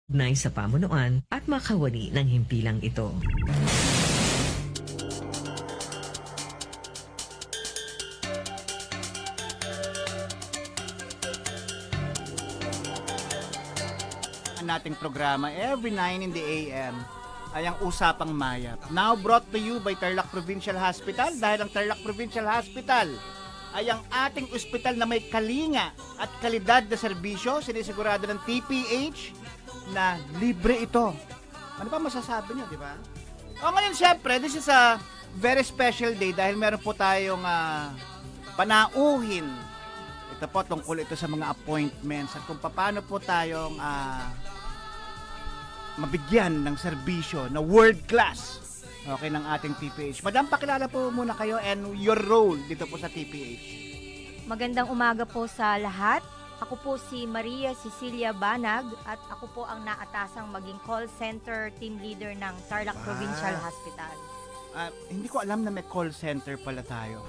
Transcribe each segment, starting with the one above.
Ugnay sa pamunuan at makawani ng himpilang ito. Nating programa every 9 in the AM ay ang Usapang Mayap. Now brought to you by Tarlac Provincial Hospital dahil ang Tarlac Provincial Hospital ay ang ating ospital na may kalinga at kalidad na serbisyo, sinisigurado ng TPH na libre ito. Ano ba masasabi niyo, di ba? O ngayon siyempre, this is a very special day dahil meron po tayong panauhin. Ito po, tungkol ito sa mga appointments at kung paano po tayong mabigyan ng serbisyo na world class, okay, ng ating TPH. Madam, pakilala po muna kayo and your role dito po sa TPH. Magandang umaga po sa lahat. Ako po si Maria Cecilia Banag at ako po ang naatasang maging call center team leader ng Tarlac Provincial Hospital. Hindi ko alam na may call center pala tayo.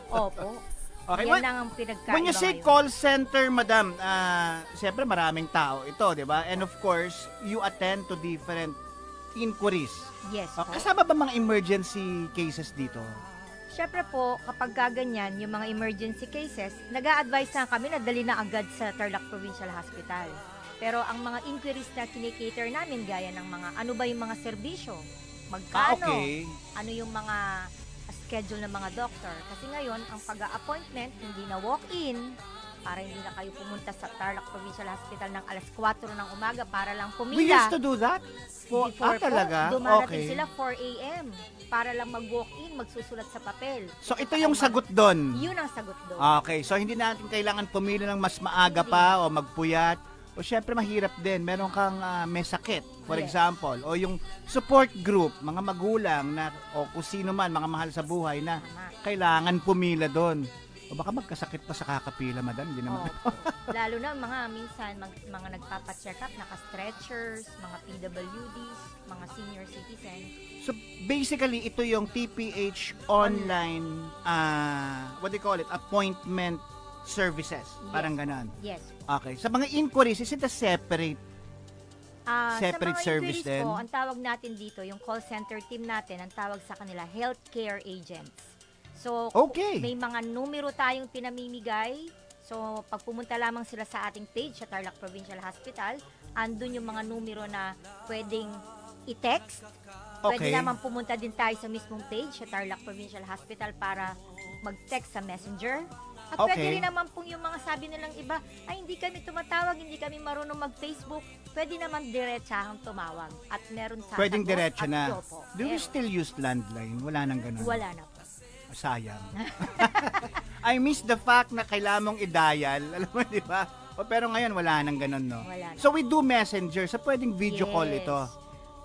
Opo. Okay, Yan lang ang pinagkaiba when you say ngayon. call center, madam, siyempre maraming tao ito, di ba? And of course, you attend to different inquiries. Yes po. Kasama ba mga emergency cases dito? Siyempre po, kapag gaganyan, yung mga emergency cases, nag-a-advise na kami na dali na agad sa Tarlac Provincial Hospital. Pero ang mga inquiries na kinikater namin, gaya ng mga ano ba yung mga serbisyo, magkano, Okay. ano yung mga schedule ng mga doktor. Kasi ngayon, ang pag-a-appointment, hindi na walk-in, para hindi na kayo pumunta sa Tarlac Provincial Hospital ng alas 4 ng umaga para lang pumila. We used to do that? Before po, talaga? dumarating Okay. sila 4 a.m. para lang mag-walk-in, magsusulat sa papel. So ito yung sagot doon. Yun ang sagot doon. Okay, so hindi natin kailangan pumili ng mas maaga pa o magpuyat. O syempre mahirap din, meron kang may sakit, for Yes. example. O yung support group, mga magulang na, o kung sino man, mga mahal sa buhay na Tama. kailangan pumila doon. O baka magkasakit pa sa kakapila, madam. Hindi naman. Opo. Lalo na mga minsan, mga nagpapacheck up, naka-stretchers, mga PWDs, mga senior citizens. So basically, ito yung TPH online, what do you call it, appointment services. Parang ganon. Yes. Okay. Sa mga inquiries, is it a separate? Separate sa mga service inquiries din? po, ang tawag natin dito, yung call center team natin, ang tawag sa kanila, healthcare agents. So, Okay. may mga numero tayong pinamimigay. So, pag pumunta lamang sila sa ating page sa Tarlac Provincial Hospital, andun yung mga numero na pwedeng i-text. Pwede Okay. naman pumunta din tayo sa mismong page sa Tarlac Provincial Hospital para mag-text sa messenger. At pwede Okay. rin naman pong yung mga sabi nilang iba, ay hindi kami tumatawag, hindi kami marunong mag-Facebook. Pwede naman diretsahang tumawag. At meron sa Pwedeng sagot diretso at na. opo. Do we Meron. still use landline? Wala nang ganun. Wala na po. Sayang. I miss the fact na kailangan mong i-dial. Alam mo, di ba? Pero ngayon, wala nang ganun, no? Wala na. So, we do messenger. So, pwedeng video call Yes. ito.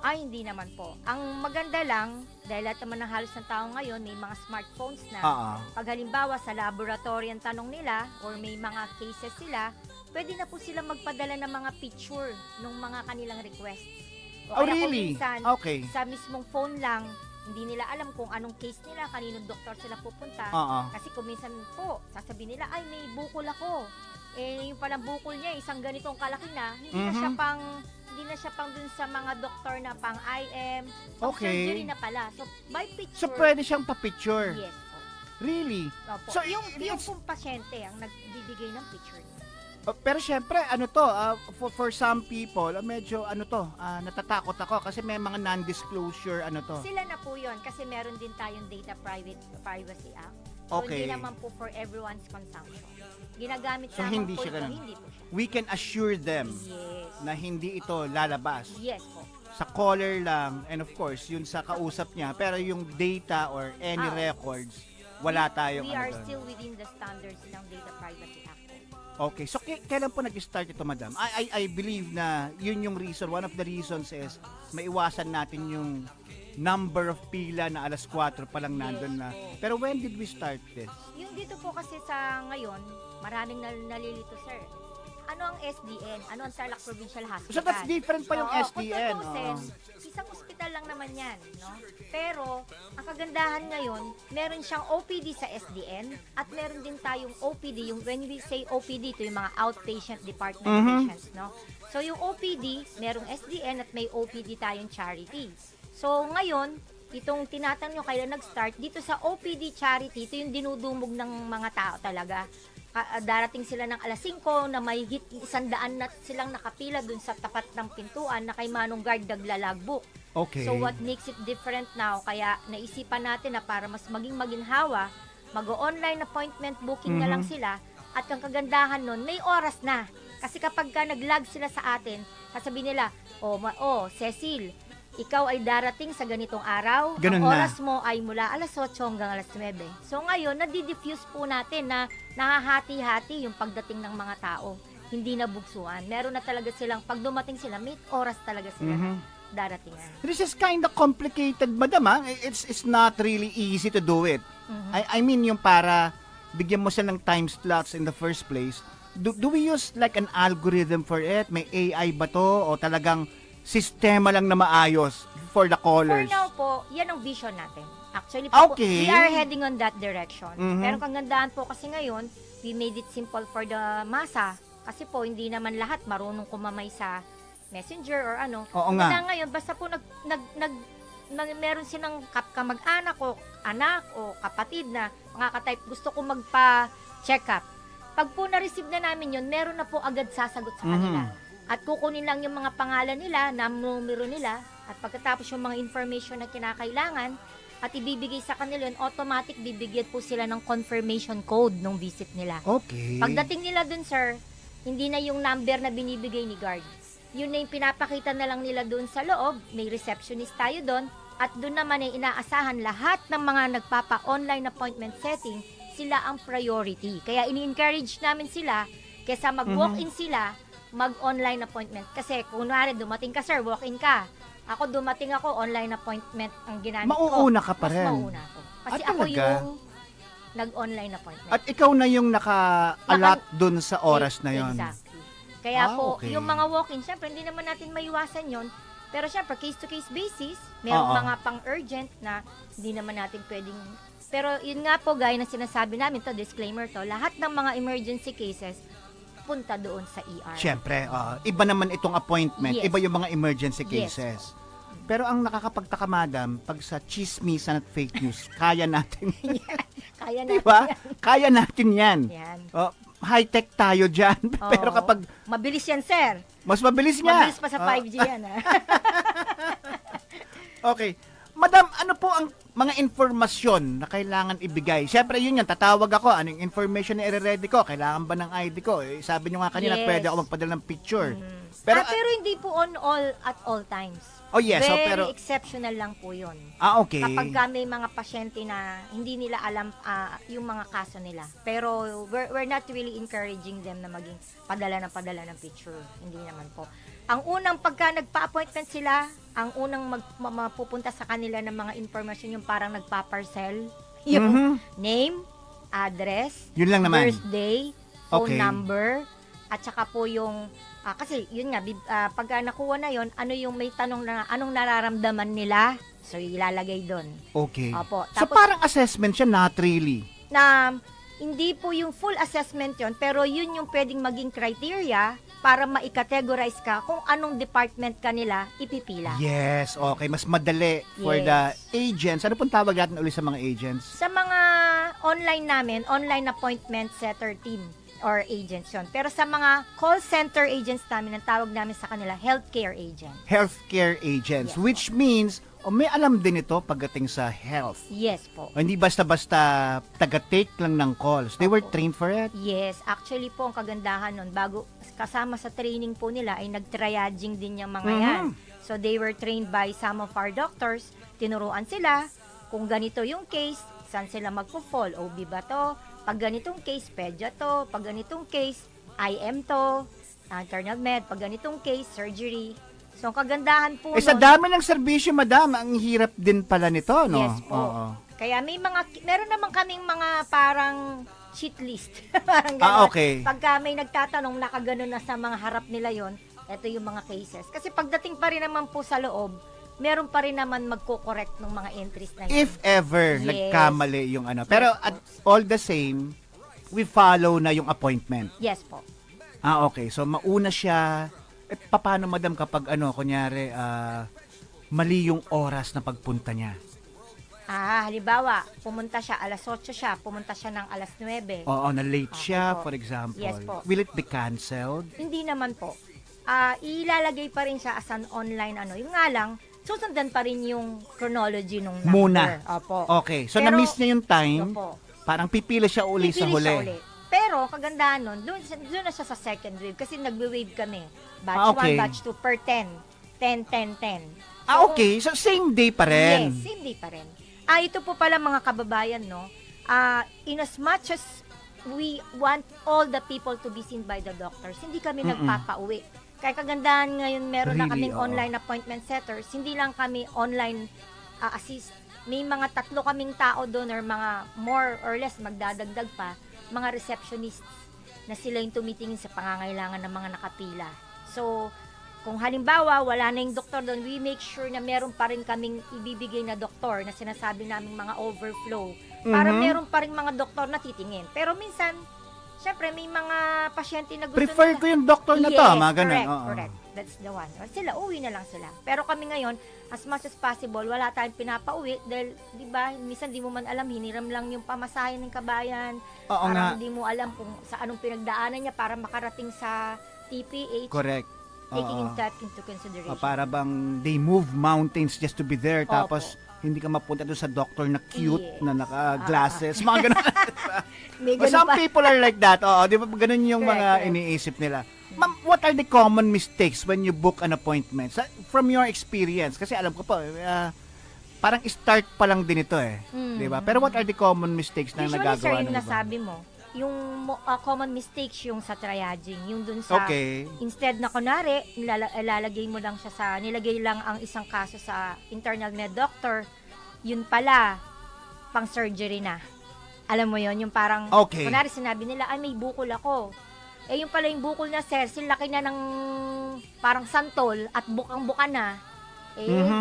Ay, hindi naman po. Ang maganda lang, dahil lahat naman ng halos ng tao ngayon, may mga smartphones na. Oo. Pag halimbawa sa laboratory ang tanong nila or may mga cases sila, pwede na po silang magpadala ng mga picture ng mga kanilang requests. O Oh, kaya kung really? minsan, Okay. sa mismong phone lang, hindi nila alam kung anong case nila, kaninong doktor sila pupunta. Oo. Kasi kung minsan po, sasabihin nila, ay may bukol ako. Eh, yung palang bukol niya, isang ganitong kalaki na, hindi na siya pang dun sa mga doktor na pang IM, pang Okay. surgery na pala. So, by So, picture, pwede siyang pa-picture. yes po. Really? Opo. So, yung it's- pong pasyente ang nagbibigay ng picture niya. Pero syempre, ano to, for some people, medyo, natatakot ako kasi may mga non-disclosure, Sila na po yun kasi meron din tayong Data Privacy Act. So, Okay. hindi naman po for everyone's consumption. Ginagamit So, lamang hindi po siya ito, ganun. hindi po siya. We can assure them Yes. na hindi ito lalabas. Yes po. Sa caller lang, and of course, yun sa kausap niya, pero yung data or any records, wala tayong We are doon. still within the standards ng Data Privacy Act. Okay, so kailan po nag-start ito, madam? I believe na yun yung reason, one of the reasons is maiwasan natin yung number of pila na alas 4 pa lang nandun na. po. Pero when did we start this? Yung dito po kasi sa ngayon, maraming nalilito, sir. Ano ang SDN? Ano ang Tarlac Provincial Hospital? So that's different pa yung Oo, SDN. Kung tutusin, isang ospital lang naman yan, no? Pero, ang kagandahan ngayon, meron siyang OPD sa SDN at meron din tayong OPD, yung when we say OPD, ito yung mga outpatient department patients, no? So yung OPD, merong SDN at may OPD tayong charity. So ngayon, itong tinatanong nyo kailan nag-start, dito sa OPD charity, ito yung dinudumog ng mga tao talaga. Darating sila ng alas 5 na may hit 100 na silang nakapila dun sa tapat ng pintuan na kay Manong Guard naglalagbook. Okay. So what makes it different now, kaya naisipan natin na para mas maging maginhawa, mag-online appointment booking na lang sila, at ang kagandahan nun, may oras na. Kasi kapag ka nag-log sila sa atin, sasabihin nila, Cecil, ikaw ay darating sa ganitong araw, Ganun ang na. oras mo ay mula alas 8 hanggang alas 9. So ngayon, nadi-diffuse po natin na nahahati-hati yung pagdating ng mga tao. Hindi na bugsuan. Meron na talaga silang, pag dumating sila, may oras talaga sila daratingan. This is kind of complicated, madam. It's not really easy to do it. I mean, yung para bigyan mo sila ng time slots in the first place, do we use like an algorithm for it? May AI ba to? O talagang sistema lang na maayos for the For callers? now po, yan ang vision natin. Actually, po, Okay. we are heading on that direction. Mhm. Pero kagandahan po kasi ngayon, we made it simple for the masa. Kasi po, hindi naman lahat marunong kumamay sa messenger or ano. Oo nga. Kaya ngayon, basta po meron silang kamag-anak o anak o kapatid na makaka-type, gusto ko magpa-check up. Pag po na-receive na namin yun, meron na po agad sasagot sa kanila. At kukunin lang yung mga pangalan nila, numero nila, at pagkatapos yung mga information na kinakailangan, at ibibigay sa kanila yun, automatic bibigyan po sila ng confirmation code nung visit nila. Okay. Pagdating nila dun, sir, hindi na yung number na binibigay ni guard. Yun na yung pinapakita na lang nila dun sa loob, may receptionist tayo dun, at dun naman ay inaasahan lahat ng mga nagpapa-online appointment setting, sila ang priority. Kaya ini-encourage namin sila, kesa mag-walk-in sila, mag-online appointment. Kasi, kunwari, dumating ka, sir, walk-in ka. Ako, dumating ako, online appointment ang ginamit ko. Mauuna ka pa rin. Mas mauuna ako. Kasi Ah, ako talaga? yung nag-online appointment. At ikaw na yung naka-allot dun sa oras na yon. Exactly. Kaya po, okay. yung mga walk-in, syempre, hindi naman natin maiwasan yon. Pero syempre, case-to-case basis, merong Oo. mga pang-urgent na hindi naman natin pwedeng... Pero yun nga po, gaya na sinasabi namin, to disclaimer to, lahat ng mga emergency cases, punta doon sa ER. Siyempre, iba naman itong appointment, Yes. iba yung mga emergency Yes. cases. Pero ang nakakapagtaka, madam, pag sa chismisan at fake news, kaya natin. Kaya Di natin ba? yan. Kaya natin yan. Yan. High-tech tayo dyan. Pero Oo. kapag Mabilis yan, sir. mas mabilis nga. Mabilis pa sa 5G yan, ha? Okay. Madam, ano po ang mga informasyon na kailangan ibigay? Siyempre, yun yan, tatawag ako. Anong information na i-ready ko? Kailangan ba ng ID ko? Sabi nyo nga kanina, Yes. pwede ako magpadala ng picture. Pero, Pero, pero hindi po on all at all times. oh yes, Very pero, exceptional lang po yun. okay. Kapag may mga pasyente na hindi nila alam yung mga kaso nila. Pero we're not really encouraging them na maging padala ng picture. Hindi naman po. Ang unang pagka nagpa-appointment sila, ang unang mapupunta sa kanila ng mga informasyon yung parang nagpa-parcel. Yung Mhm. name, address, Yun lang naman. birthday, phone Okay. number, at saka po yung kasi yun nga pagka nakuha na yon, ano yung may tanong na anong nararamdaman nila, so ilalagay doon. Okay. Opo. So, Tapos parang assessment siya, not really. na hindi po yung full assessment yon, pero yun yung pwedeng maging criteria para ma-categorize ka kung anong department ka nila ipipila. Yes, okay. Mas madali for Yes. the agents. Ano pong tawag natin ulit sa mga agents? Sa mga online namin, online appointment setter team or agents yun. Pero sa mga call center agents namin, ang tawag namin sa kanila, healthcare agent. Healthcare agents, Yes. which means, may alam din ito pagdating sa health. Yes po. O, hindi basta-basta taga-take lang ng calls. They were Opo. trained for it. Yes, actually po ang kagandahan nun, bago kasama sa training po nila ay nag-triaging din yung mga yan. So they were trained by some of our doctors, tinuruan sila kung ganito yung case, saan sila magpo-fall, OB ba to? Pag ganitong case, pedya to. Pag ganitong case, IM to, internal med. Pag ganitong case, surgery. So ang kagandahan po Sa nun- dami ng serbisyo, madam, ang hirap din pala nito, no? Yes po. Oo. Kaya meron naman kaming mga parang cheat list. Parang ganon. Okay. Pagka may nagtatanong, nakaganon na sa mga harap nila yon, ito yung mga cases. Kasi pagdating pa rin naman po sa loob, meron pa rin naman magko-correct ng mga entries na yun. If ever Yes. nagkamali yung ano. Pero at all the same, we follow na yung appointment. Yes po. Okay. So, mauna siya Paano, madam, kapag kunyari, mali yung oras na pagpunta niya? Halimbawa, pumunta siya, alas 8 siya, pumunta siya ng alas 9. Oo, na late siya, Opo. for example. Yes po. Will it be canceled? Hindi naman po. Ilalagay pa rin siya as an online Yung nga lang, susundan pa rin yung chronology nung number. Muna. Opo. Okay, so Pero- na-miss niya yung time, Opo. parang pipila siya uli sa Pipili siya huli. uli. Pero, kagandahan nun, doon na siya sa second wave kasi nagwe-wave kami. Batch Okay. 1, batch 2, per 10. 10, 10, 10. Okay, so same day pa rin. Yes, same day pa rin. Ito po pala mga kababayan, no? In as much as we want all the people to be seen by the doctors, hindi kami nagpapauwi. Kaya kagandahan ngayon, meron na Really, kaming oo. online appointment setters. Hindi lang kami online assist. May mga 3 kaming tao doon or mga more or less magdadagdag pa, mga receptionists na sila yung tumitingin sa pangangailangan ng mga nakapila. So, kung halimbawa, wala na yung doktor doon, we make sure na meron pa rin kaming ibibigay na doktor na sinasabi naming mga overflow. Para meron pa rin mga doktor na titingin. Pero minsan, syempre, may mga pasyente na gusto Prefer nila- ko yung doctor na to, Yes, mga ganun. correct, Oo. correct. That's the one. Sila, uwi na lang sila. Pero kami ngayon, as much as possible, wala tayong pinapauwi dahil, di ba, minsan di mo man alam, hiniram lang yung pamasahe ng kabayan. Oo nga. Parang hindi mo alam kung sa anong pinagdaanan niya para makarating sa TPH. Correct. Taking Oo. that into consideration. Para bang they move mountains just to be there, Opo. tapos hindi ka mapunta doon sa doctor na cute, Yes. na naka-glasses, mga ganun. May But ganun some pa. people are like that. Oo, di ba ganun yung Correct, mga correct. iniisip nila. Ma'am, what are the common mistakes when you book an appointment? From your experience, kasi alam ko po, parang start pa lang din ito eh. Di ba? Pero what are the common mistakes na Usually, sir, nagagawa yung ng iba? nasabi mo, yung common mistakes yung sa triaging, yung dun sa, Okay. instead na kunwari, ilalagay mo lang siya sa, nilagay lang ang isang kaso sa internal med doctor, yun pala, pang surgery na. Alam mo yon yung parang, Okay. kunwari sinabi nila, ay may bukol ako. Yung pala yung bukol na, sir, laki na ng parang santol at bukang-buka na.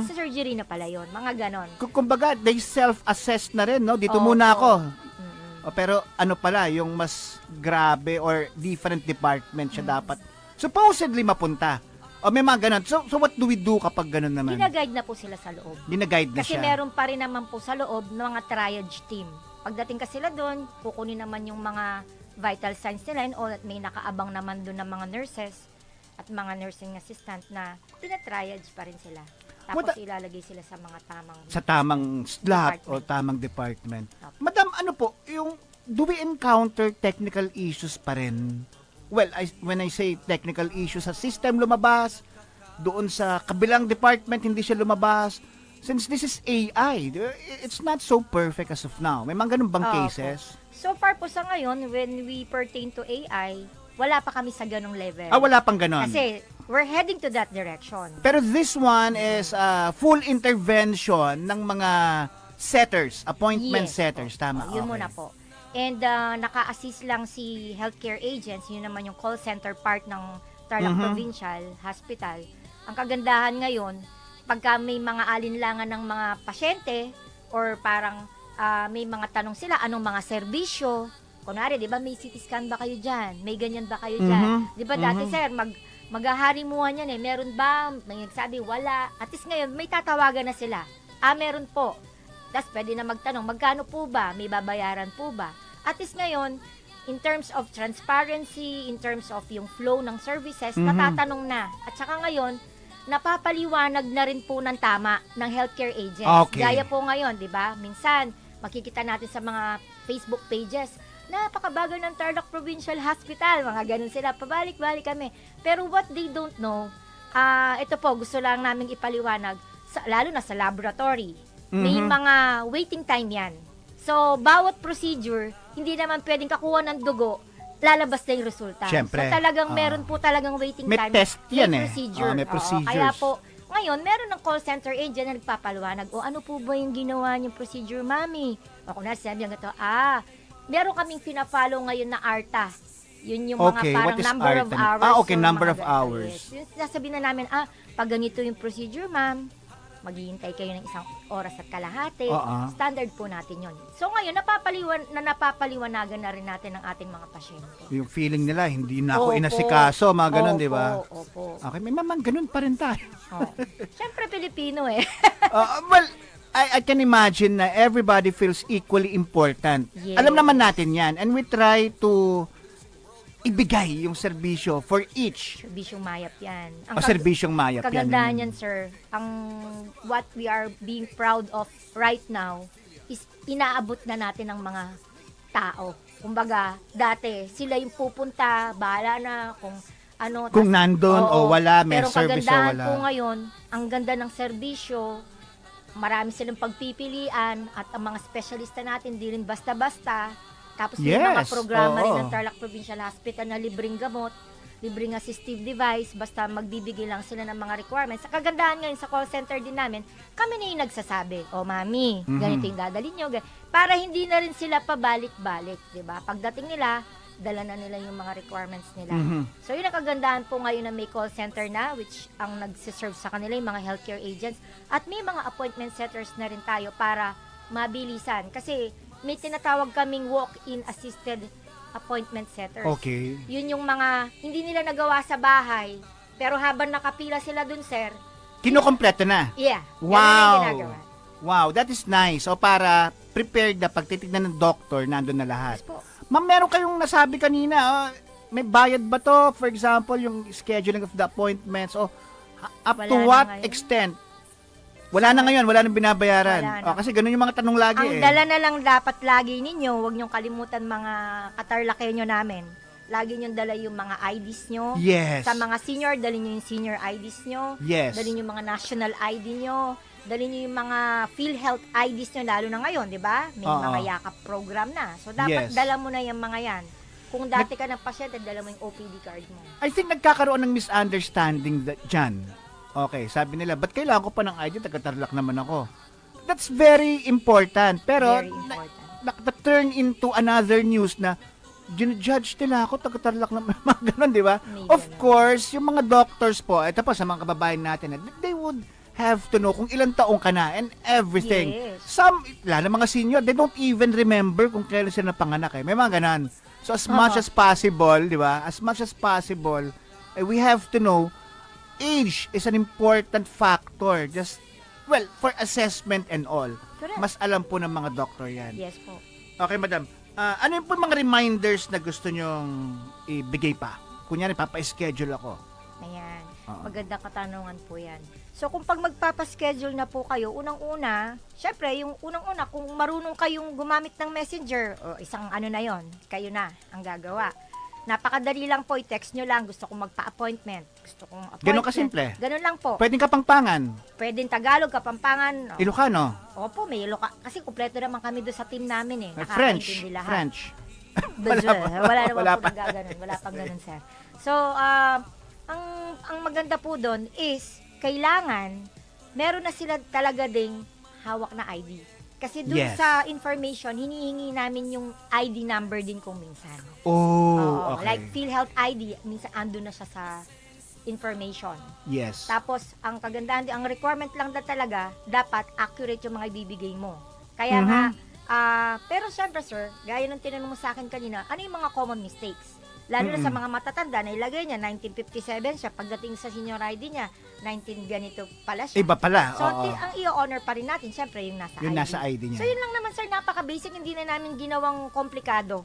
Sa surgery na pala yon, mga ganon. Kumbaga, they self-assess na rin, no? Dito Oo, muna ako. Mm-mm. Pero ano pala, yung mas grabe or different department siya dapat supposedly mapunta. O may mga ganun. So what do we do kapag ganun naman? Ginaguide na po sila sa loob. Ginaguide na Kasi siya. meron pa rin naman po sa loob ng mga triage team. Pagdating kasi sila doon, kukunin naman yung mga vital signs nila and all at may nakaabang naman doon ng mga nurses at mga nursing assistant na tina-triage pa rin sila. Tapos What ilalagay sila sa mga tamang Sa tamang slot o Department. tamang department. Opo. Madam, ano po, do we encounter technical issues pa rin? Well, when I say technical issues, sa system lumabas, doon sa kabilang department hindi siya lumabas. Since this is AI, it's not so perfect as of now. May mga ganun bang Opo. cases? So far po sa ngayon, when we pertain to AI, wala pa kami sa ganong level. Wala pang ganun. Kasi we're heading to that direction. Pero this one is full intervention ng mga setters, appointment Yes setters. po. Tama. Yun okay. muna po. And naka-assist lang si healthcare agents, yun naman yung call center part ng Tarlac Provincial Hospital. Ang kagandahan ngayon, pagka may mga alinlangan ng mga pasyente or parang may mga tanong sila, anong mga serbisyo, kunwari, di ba may CT scan ba kayo dyan? May ganyan ba kayo dyan? Di ba dati, sir, maghaharimuhan yan meron ba? May nagsabi, wala. At least ngayon, may tatawagan na sila. Meron po. Tapos pwede na magtanong, magkano po ba? May babayaran po ba? At least ngayon, in terms of transparency, in terms of yung flow ng services, natatanong na. At saka ngayon, napapaliwanag na rin po ng tama ng healthcare agents. Okay. Gaya po ngayon, di ba? Minsan, makikita natin sa mga Facebook pages, napakabagal ng Tarlac Provincial Hospital, mga ganun sila, pabalik-balik kami. Pero what they don't know, ito po, gusto lang namin ipaliwanag, lalo na sa laboratory, may mga waiting time yan. So, bawat procedure, hindi naman pwedeng kakuha ng dugo, lalabas na yung resulta. Siyempre. So, talagang meron po talagang waiting May time. test yan may eh. procedure. May Oo, procedures. kaya po, ngayon, meron ng call center agent na nagpapaliwanag, ano po ba yung ginawa niyong procedure, mami? O kung nasabi ang ito, meron kaming pina-follow ngayon na ARTA. Yun yung mga Okay, parang what is number of ARTA? hours. Okay, or number mga of ganun. hours. Yes. Yung sasabihin na namin, pag ganito yung procedure, ma'am, maghihintay kayo ng 1 oras at kalahati. Oo. Standard po natin yon. So ngayon, napapaliwanagan na rin natin ang ating mga pasyente. Yung feeling nila, hindi na ako Opo. inasikaso, mga ganun, di ba? Opo. Okay, may mamang ganun pa rin tayo. Oo. Siyempre, Pilipino eh. Well, I can imagine na everybody feels equally important. Yes. Alam naman natin yan. And we try to ibigay yung serbisyo for each. Serbisyong mayap yan. O serbisyong mayap yan. Kagandahan yan, sir. What we are being proud of right now is inaabot na natin ng mga tao. Kumbaga, dati, sila yung pupunta, bahala na kung ano. Kung nandun o wala, may pero service o kagandahan wala. po ngayon, ang ganda ng serbisyo, marami silang pagpipilian at ang mga espesyalista natin di rin basta-basta. Tapos may mga Yes, programa rin oo. ng Tarlac Provincial Hospital na libreng gamot, libreng assistive device, basta magbibigay lang sila ng mga requirements. Sa kagandahan ngayon sa call center din namin, kami na yung nagsasabi, mami, ganito yung dadalhin nyo. Para hindi na rin sila pabalik-balik, di ba? Pagdating nila, dala na nila yung mga requirements nila. So yun ang kagandahan po ngayon na may call center na, which ang nagsiserve sa kanila yung mga healthcare agents. At may mga appointment setters na rin tayo para mabilisan. Kasi may tinatawag kaming walk-in assisted appointment setters. Okay. Yun yung mga hindi nila nagawa sa bahay, pero habang nakapila sila dun, sir, Kinukompleto na. yeah, ganun Wow. yung ginagawa. Wow, that is nice. O para prepared na pag titignan ng doctor, nandun na lahat. Yes po. Ma'am, meron kayong nasabi kanina, may bayad ba to? For example, yung scheduling of the appointments, o up Wala to na what ngayon. extent? Wala na ngayon, wala nang binabayaran. Wala na. Kasi ganun yung mga tanong lagi Ang dala na lang dapat lagi ninyo, huwag niyong kalimutan mga katarlakenyo namin. Lagi niyong dala yung mga IDs nyo. Yes. Sa mga senior, dali niyo yung senior IDs nyo. Yes. Dali niyo yung mga national ID nyo. Dali niyo yung mga PhilHealth IDs nyo, lalo na ngayon, di ba? May Oo. mga yakap program na. So, dapat Yes. dala mo na yung mga yan. Kung dati ka ng pasyente, dala mo yung OPD card mo. I think nagkakaroon ng misunderstanding dyan. Okay, sabi nila, ba't kailangan ko pa ng ID? Taga-Tarlac naman ako. That's very important. Pero, Very important. na-turn into another news na judge nila ako, taga-Tarlac naman. Mga ganun, di ba? May Of ganun. course, yung mga doctors po, ito po sa mga kababayan natin, they would have to know kung ilang taong ka na and everything. Yes. Some, lalo mga senior, they don't even remember kung kailan sila napanganak eh. May mga ganan. So as much as possible, di ba? As much as possible, we have to know age is an important factor. Just, well, for assessment and all. Correct. Mas alam po ng mga doktor yan. Yes po. Okay, madam. Ano yung po mga reminders na gusto nyong ibigay pa? Kunyari, papa-schedule ako. Ayan. Oo. Magandang katanungan po yan. So, kung pag magpapaschedule na po kayo, unang-una, syempre, yung unang-una, kung marunong kayong gumamit ng messenger, o isang ano na yon, kayo na ang gagawa. Napakadali lang po, i-text nyo lang, gusto kong magpa-appointment. Gusto kong appointment. Ganun kasimple. Ganun lang po. Pwedeng Kapampangan, Pwedeng Tagalog, Kapampangan. Ilocano, Opo, may Iloca. Kasi kumpleto naman kami doon sa team namin eh. French, Nakakaintindi lahat. French. Wala naman Wala po pa. nagaganon. Wala pang ganun, sir. So, ang maganda po doon is, kailangan, meron na sila talaga ding hawak na ID. Kasi doon Yes. sa information, hinihingi namin yung ID number din kung minsan. Oh, Oo, okay. like PhilHealth ID, minsan andun na siya sa information. Yes. Tapos, ang kagandahan, ang requirement lang talaga, dapat accurate yung mga ibibigay mo. Kaya nga, pero syempre sir, gaya ng tinanong mo sa akin kanina, ano yung mga common mistakes? Lalo na sa mga matatanda, na ilagay niya, 1957 siya, pagdating sa senior ID niya, 19 ganito pala siya. Iba pala. So, oo. ang i-honor pa rin natin, syempre, yung nasa Yung ID. nasa ID niya. So, yun lang naman sir, napaka-basic, hindi na namin ginawang komplikado.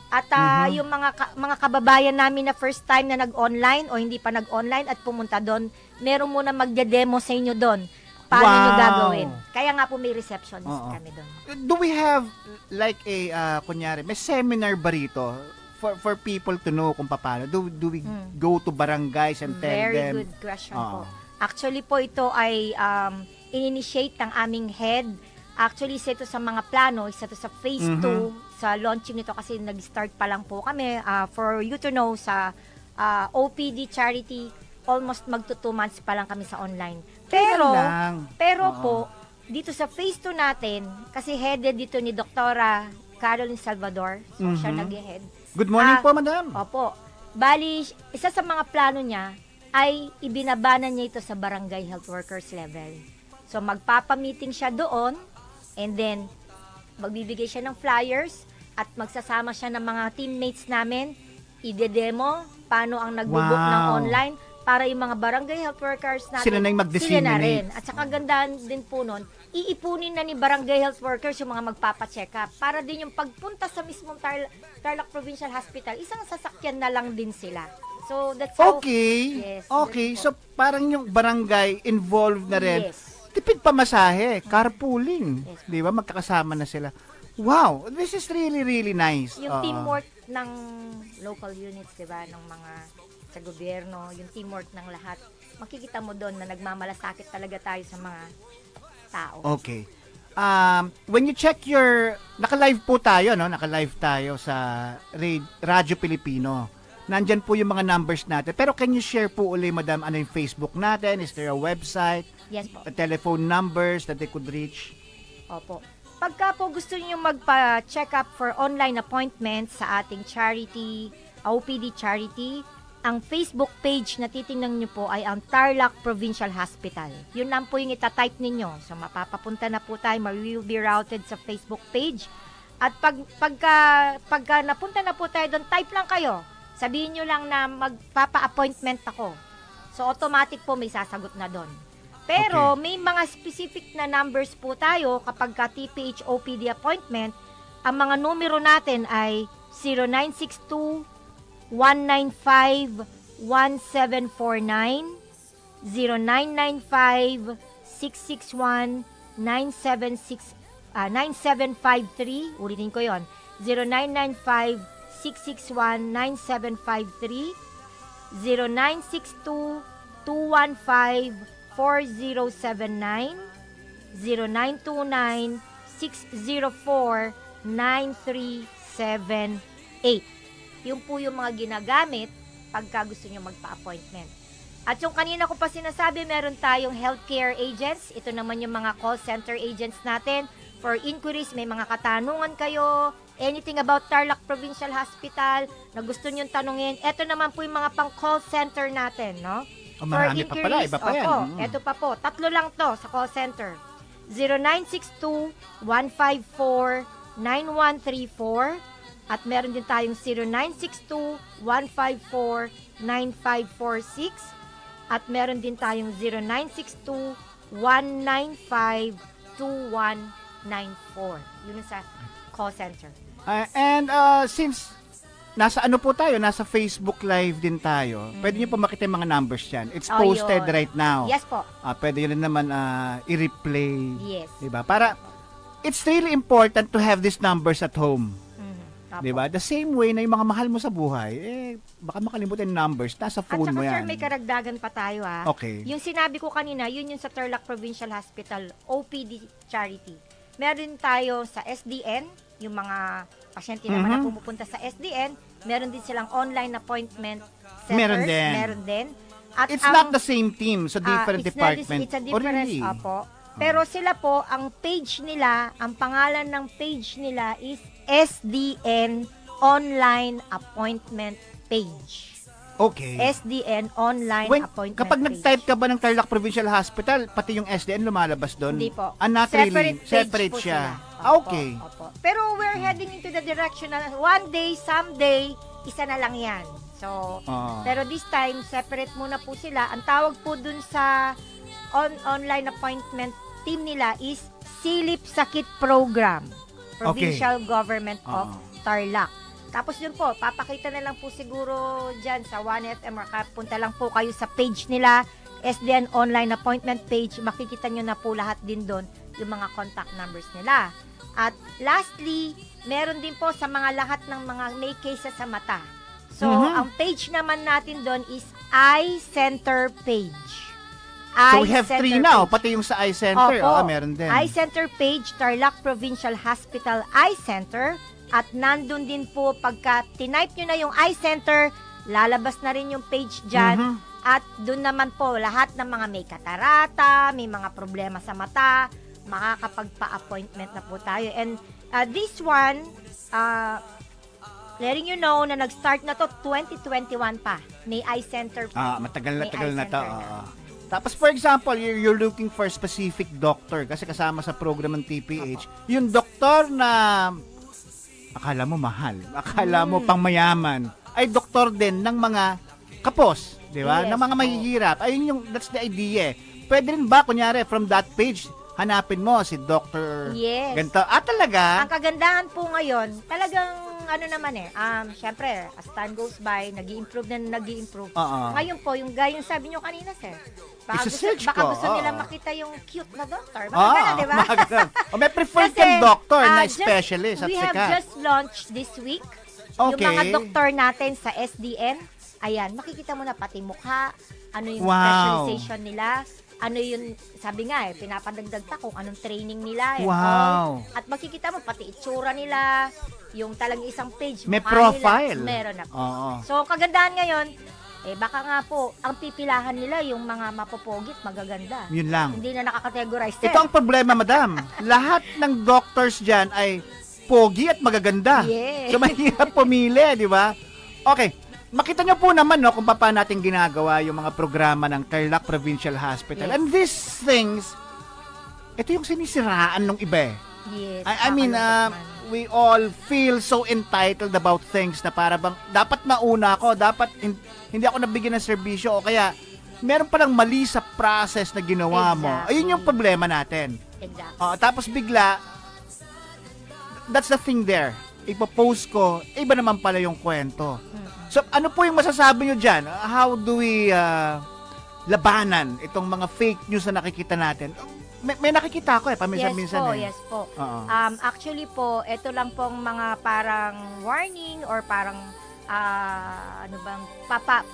At yung mga kababayan namin na first time na nag-online o hindi pa nag-online at pumunta doon, meron muna magde-demo sa inyo doon. Paano nyo Wow. gagawin? Kaya nga po may receptionist Oo. kami doon. Do we have like a kunyari, may seminar ba rito for people to know kung paano? Do we go to barangays and tell Very them? good question Oo. po. Actually po ito ay in-initiate ng aming head. Actually, isa ito sa mga plano, isa ito sa phase 2 sa launching nito kasi nag-start pa lang po kami. For you to know, sa OPD charity, almost magto 2 months pa lang kami sa online. Pero lang. Oo. po, dito sa phase 2 natin, kasi headed dito ni Doktora Caroline Salvador, so siya nag-head. Good morning Ah, po, madam. Opo. Bali, isa sa mga plano niya ay ibinabanan niya ito sa barangay health workers level. So magpapamiting siya doon and then magbibigay siya ng flyers at magsasama siya ng mga teammates namin. Ide-demo paano ang nagbo-book ng Wow. online para yung mga barangay health workers natin. Sila na yung Sila na rin. mag-disseminate. At saka gandaan din po nun, iipunin na ni barangay health workers yung mga magpapacheck up para din yung pagpunta sa mismong Tarlac Provincial Hospital, isang sasakyan na lang din sila. So that's how... Okay. Yes, Okay. that's So, parang yung barangay involved na rin. Yes. Tipid pamasahe, carpooling. Yes. Di ba? Magkakasama na sila. Wow, this is really, really nice. Yung Oo. teamwork ng local units, di ba, ng mga sa gobyerno, yung teamwork ng lahat, makikita mo doon na nagmamalasakit talaga tayo sa mga tao. Okay. When you check your, naka-live po tayo, no? Naka-live tayo sa Radyo Pilipino. Nandyan po yung mga numbers natin. Pero can you share po uli, madam, ano yung Facebook natin? Is there a website? Yes po. Telephone numbers that they could reach? Opo. Pagka po gusto niyo magpa-check up for online appointment sa ating charity, OPD Charity, ang Facebook page na titingnan niyo po ay ang Tarlac Provincial Hospital. Yun lang po yung itatype ninyo. So mapapapunta na po tayo, we will be routed sa Facebook page. At pagka napunta na po tayo doon, type lang kayo. Sabihin niyo lang na magpapa-appointment ako. So automatic po may sasagot na doon. Pero may mga specific na numbers po tayo kapag ka TPH OPD appointment. Ang mga numero natin ay 0962 195 1749, 0995 661 9753. Ulitin ko yon. 0995 661 9753, 0962 215 4079, 0929 604 9378. Yun po yung mga ginagamit pagka gusto nyo magpa-appointment. At yung kanina ko pa sinasabi, meron tayong healthcare agents. Ito naman yung mga call center agents natin. For inquiries, may mga katanungan kayo, anything about Tarlac Provincial Hospital na gusto nyo tanungin. Ito naman po yung mga pang-call center natin, no? Oh, marami pa pala, iba pa yan. Opo, ito pa po. 3 lang to sa call center. 0962-154-9134 at meron din tayong 0962-154-9546 at meron din tayong 0962-195-2194. Yun sa call center. And since nasa ano po tayo, nasa Facebook Live din tayo, pwede nyo po makita yung mga numbers dyan. It's Oh, posted yun. right now. Yes po. Pwede yun naman i-replay. Yes. Diba? Para, it's really important to have these numbers at home. Opo. Diba? The same way na yung mga mahal mo sa buhay, baka makalimutan yung numbers, nasa At phone saka mo sir, yan. may karagdagan pa tayo Okay. Yung sinabi ko kanina, yun yung sa Tarlac Provincial Hospital OPD Charity. Meron tayo sa SDN, yung mga pasyente naman na pumupunta sa SDN, meron din silang online appointment centers. Meron din. din. At It's not the same team sa different it's not department. it's a Oh, different, really? opo. Pero sila po, ang page nila, ang pangalan ng page nila is SDN Online Appointment Page. Okay. SDN Online Appointment Kapag Page. nag-type ka ba ng Tarlac Provincial Hospital, pati yung SDN lumalabas doon? Hindi po. Not really. Page Separate po siya. sila. Opo, Okay. opo. Pero we're heading into the direction na one day, someday, isa na lang yan. So, pero this time, separate muna po sila. Ang tawag po dun sa online appointment team nila is Silip Sakit Program. Provincial Government of Tarlac. Tapos yun po, papakita na lang po siguro dyan sa 1FM or punta lang po kayo sa page nila, SDN Online Appointment Page, makikita nyo na po lahat din doon yung mga contact numbers nila. At lastly, meron din po sa mga lahat ng mga may cases sa mata. So, ang page naman natin doon is Eye Center Page. So we have 3 now, pati yung sa Eye Center, meron din. Eye Center Page, Tarlac Provincial Hospital Eye Center. At nandun din po, pagka tinype nyo na yung Eye Center, lalabas na rin yung page dyan. At doon naman po, lahat ng mga may katarata, may mga problema sa mata, makakapagpa-appointment na po tayo. And this one, letting you know na nag-start na to 2021 pa. May Eye Center. Matagal na to. Tapos for example, you're looking for a specific doctor kasi kasama sa program ng TPH, yung doktor na akala mo mahal, akala mo pang mayaman, ay doktor din ng mga kapos, di ba? Yes, Ng mga mahihirap. Ayun yung, that's the idea. Pwede rin ba, kunyari, from that page, hanapin mo si Dr. Yes. Ganito. Talaga? Ang kagandahan po ngayon, talagang ano naman syempre, as time goes by, nag-i-improve. Oo. Ngayon po, yung gayong sabi nyo kanina, sir, Isa-search baka ko, gusto nila oo. makita yung cute na doctor. Baka ganun, di ba? Mga ganun. O may preferred Kasi, kang doctor na just- specialist at we have sikat. just launched this week Okay. yung mga doktor natin sa SDN. Ayan, makikita mo na pati mukha, ano yung Wow. specialization nila, ano yung, sabi nga pinapadagdag pa kung anong training nila. and Wow. all. At makikita mo pati itsura nila, yung talagang isang page. May mukha profile. Nila, meron na po. Oo. So, ang kagandahan ngayon, baka nga po, ang pipilahan nila yung mga mapopogit, magaganda. Yun lang. Hindi na nakakategorize. Ito ang problema, madam. Lahat ng doctors dyan ay pogi at magaganda. Yes. So, mahirap pumili, di ba? Okay. Makita nyo po naman no, kung paano natin ginagawa yung mga programa ng Tarlac Provincial Hospital. Yes. And these things, ito yung sinisiraan ng iba eh. Yes. I mean, nakakalungkot man. we all feel so entitled about things na para bang dapat mauna ako, dapat hindi ako nabigyan ng serbisyo o kaya meron palang mali sa process na ginawa mo. Exactly. Ayun yung problema natin. Exactly. Tapos bigla, that's the thing there. Ipopost ko, iba naman pala yung kwento. So, ano po yung masasabi nyo dyan? How do we labanan itong mga fake news na nakikita natin? May nakikita ko paminsan-minsan Yes po. Oo. Actually po, ito lang pong mga parang warning or parang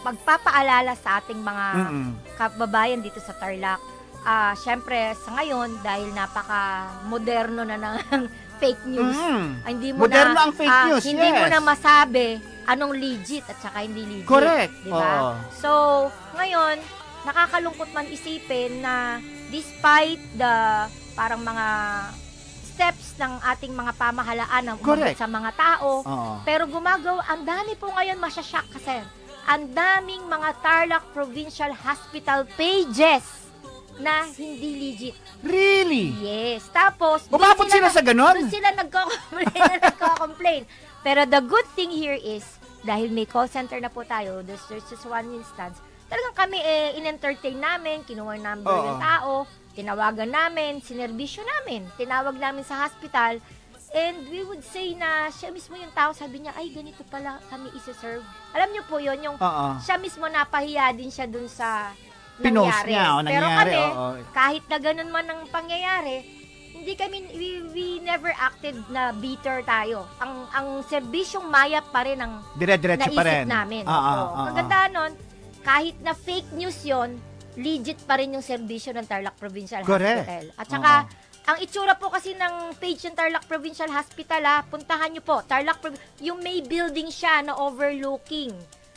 pagpapaalala sa ating mga kababayan dito sa Tarlac. Syempre, sa ngayon, dahil napaka-moderno na ng fake news, hindi mo Moderno na, ang fake news, hindi mo yes. na masabi anong legit at saka hindi legit. Correct. Diba? Oo. So, ngayon, nakakalungkot man isipin na despite the parang mga steps ng ating mga pamahalaan na umabot Correct. sa mga tao, Oo. pero gumagawa, ang dami po ngayon masyashock kasi. Ang daming mga Tarlac Provincial Hospital pages na hindi legit. Really? Yes. Tapos, Umabot sila sa ganon? doon sila nagko-complain. Pero the good thing here is, dahil may call center na po tayo, there's just one instance, talagang kami in-entertain namin, kinuha number Oo. yung tao, tinawagan namin, sinerbisyo namin, tinawag namin sa hospital, and we would say na siya mismo yung tao, sabi niya, ay, ganito pala kami isa-serve. Alam niyo po yun, yung Oo. siya mismo napahiya din siya dun sa Pinost nangyari. niya, Pero nangyari, kami, oo. kahit na ganun man ang pangyayari, hindi kami, we never acted na bitter tayo. Ang serbisyong mayap pa rin ang Dire-diretso pa rin. naisip namin. Oo, Opo. oo. Kagandahan nun, kahit na fake news yon, legit pa rin yung serbisyo ng Tarlac Provincial Correct. Hospital. At saka, ang itsura po kasi ng page ng Tarlac Provincial Hospital, puntahan nyo po, yung may building siya na overlooking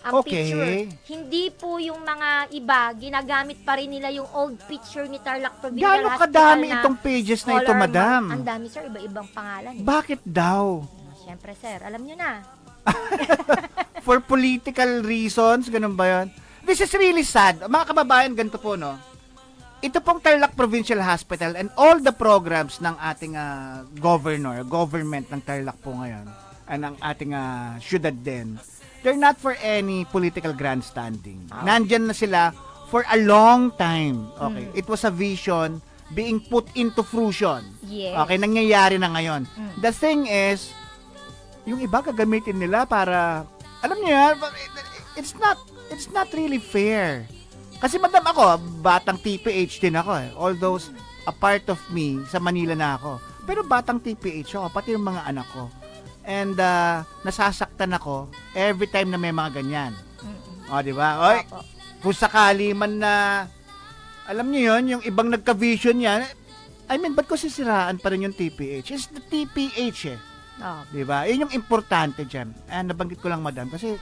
ang Okay. picture. Hindi po yung mga iba, ginagamit pa rin nila yung old picture ni Tarlac Provincial Gaano Hospital kadami na itong pages na ito, color madam? mark. Ang dami, sir. Iba-ibang pangalan. Bakit daw? Siyempre, sir. Alam nyo na. For political reasons, ganun ba yun? This is really sad. Mga kababayan, ganito po, no? Ito pong Tarlac Provincial Hospital and all the programs ng ating government ng Tarlac po ngayon, and ang ating syudad din, they're not for any political grandstanding. Nandyan na sila for a long time. Okay? It was a vision being put into fruition. Yes. Okay, nangyayari na ngayon. The thing is, yung iba gagamitin nila para, alam niyo yan, it's not really fair. Kasi madam ako, batang TPH din ako eh. Although a part of me, sa Manila na ako. Pero batang TPH ako, pati yung mga anak ko. And nasasaktan ako every time na may mga ganyan. O, di ba? Oy, Opo. kung sakali man na, alam niyo yon, yung ibang nagka-vision yan, I mean, ba't ko sisiraan pa rin yung TPH? It's the TPH eh. Oh. Di ba? Yun yung importante dyan. Nabanggit ko lang, madam, kasi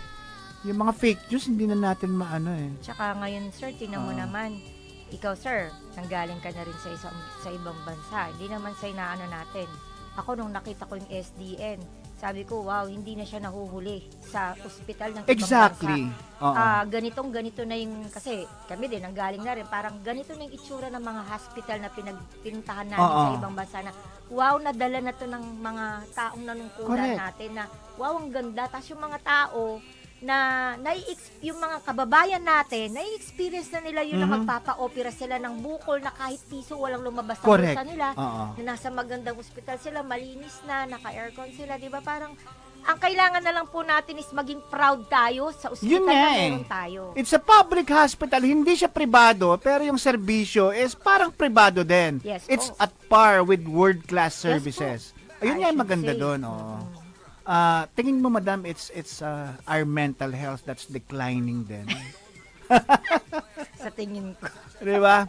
yung mga fake news, hindi na natin maano eh. Tsaka ngayon, sir, tingnan mo naman. Ikaw, sir, nanggaling ka na rin sa ibang bansa. Hindi naman sa inaano natin. Ako, nung nakita ko yung SDN, Sabi ko, wow, hindi na siya nahuhuli sa ospital ng ibang Exactly. bansa. Oo. Ganito na yung, kasi kami din, nanggaling na rin, parang ganito na yung itsura ng mga hospital na pinuntahan namin Oo. sa ibang bansa na, wow, nadala na to ng mga taong nanungkulan Correct. natin na, wow, ang ganda. Tapos yung mga tao na yung mga kababayan natin, nai-experience na nila yun na Mhm. magpapa-opera sila ng bukol na kahit piso walang lumabas sa Correct. bulsa nila. Oo. Na nasa magandang ospital sila, malinis na, naka-aircon sila, di ba? Parang, ang kailangan na lang po natin is maging proud tayo sa ospital Yun nga na eh. meron tayo. It's a public hospital, hindi siya pribado, pero yung serbisyo is parang pribado din. Yes It's po. at par with world-class Yes services. po. Ayun I nga yung should maganda say. doon. Tingin mo, madam, it's our mental health that's declining din. Sa tingin ko. Di ba?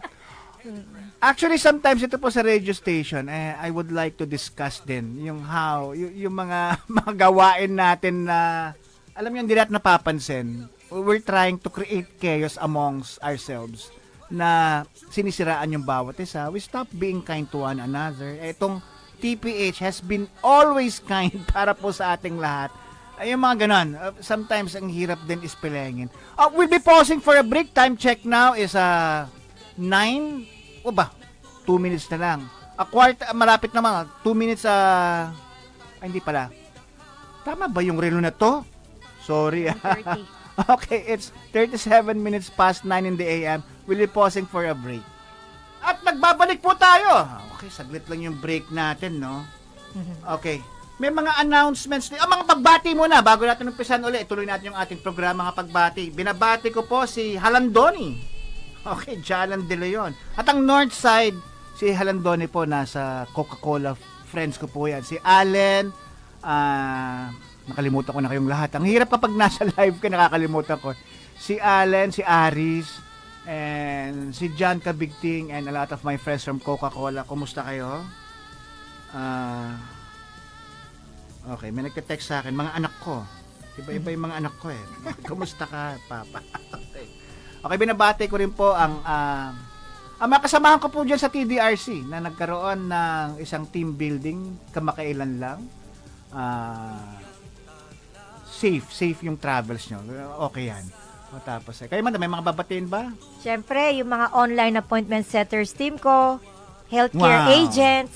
Actually, sometimes ito po sa radio station, I would like to discuss din yung how, yung mga mga gawain natin na, alam niyo, hindi natin napapansin. We're trying to create chaos amongst ourselves na sinisiraan yung bawat isa. We stop being kind to one another. Itong TPH has been always kind para po sa ating lahat. Ay, yung mga ganon. Sometimes ang hirap din ispilengin. We'll be pausing for a break. Time check now is 9. O ba? 2 minutes na lang. Malapit na mga 2 minutes. Hindi pala. Tama ba yung relo na to? Sorry. 30. Okay, it's 37 minutes past 9 in the AM. We'll be pausing for a break. At nagbabalik po tayo. Okay, saglit lang yung break natin, no? Okay. May mga announcements. Mga pagbati muna bago natin umpisan ulit. Ituloy natin yung ating programa ng pagbati. Binabati ko po si Halandoni. Okay, Jalan De Leon. At ang north side, si Halandoni po nasa Coca-Cola. Friends ko po yan. Si Allen, nakalimutan ko na kayong lahat. Ang hirap kapag nasa live ka, nakakalimutan ko. Si Allen, si Aris, and si John Kabigting, and a lot of my friends from Coca-Cola. Kumusta kayo? Okay, may nagka-text sa akin, mga anak ko. Iba-iba yung mga anak ko eh. Kumusta ka, Papa? Okay, binabati ko rin po ang mga kasamahan ko po dyan sa TDRC na nagkaroon ng isang team building kamakailan lang. Safe yung travels nyo. Okay yan. O tapos, kayo man, may mga babatiin ba? Siyempre, yung mga online appointment setters team ko, healthcare Wow. agents,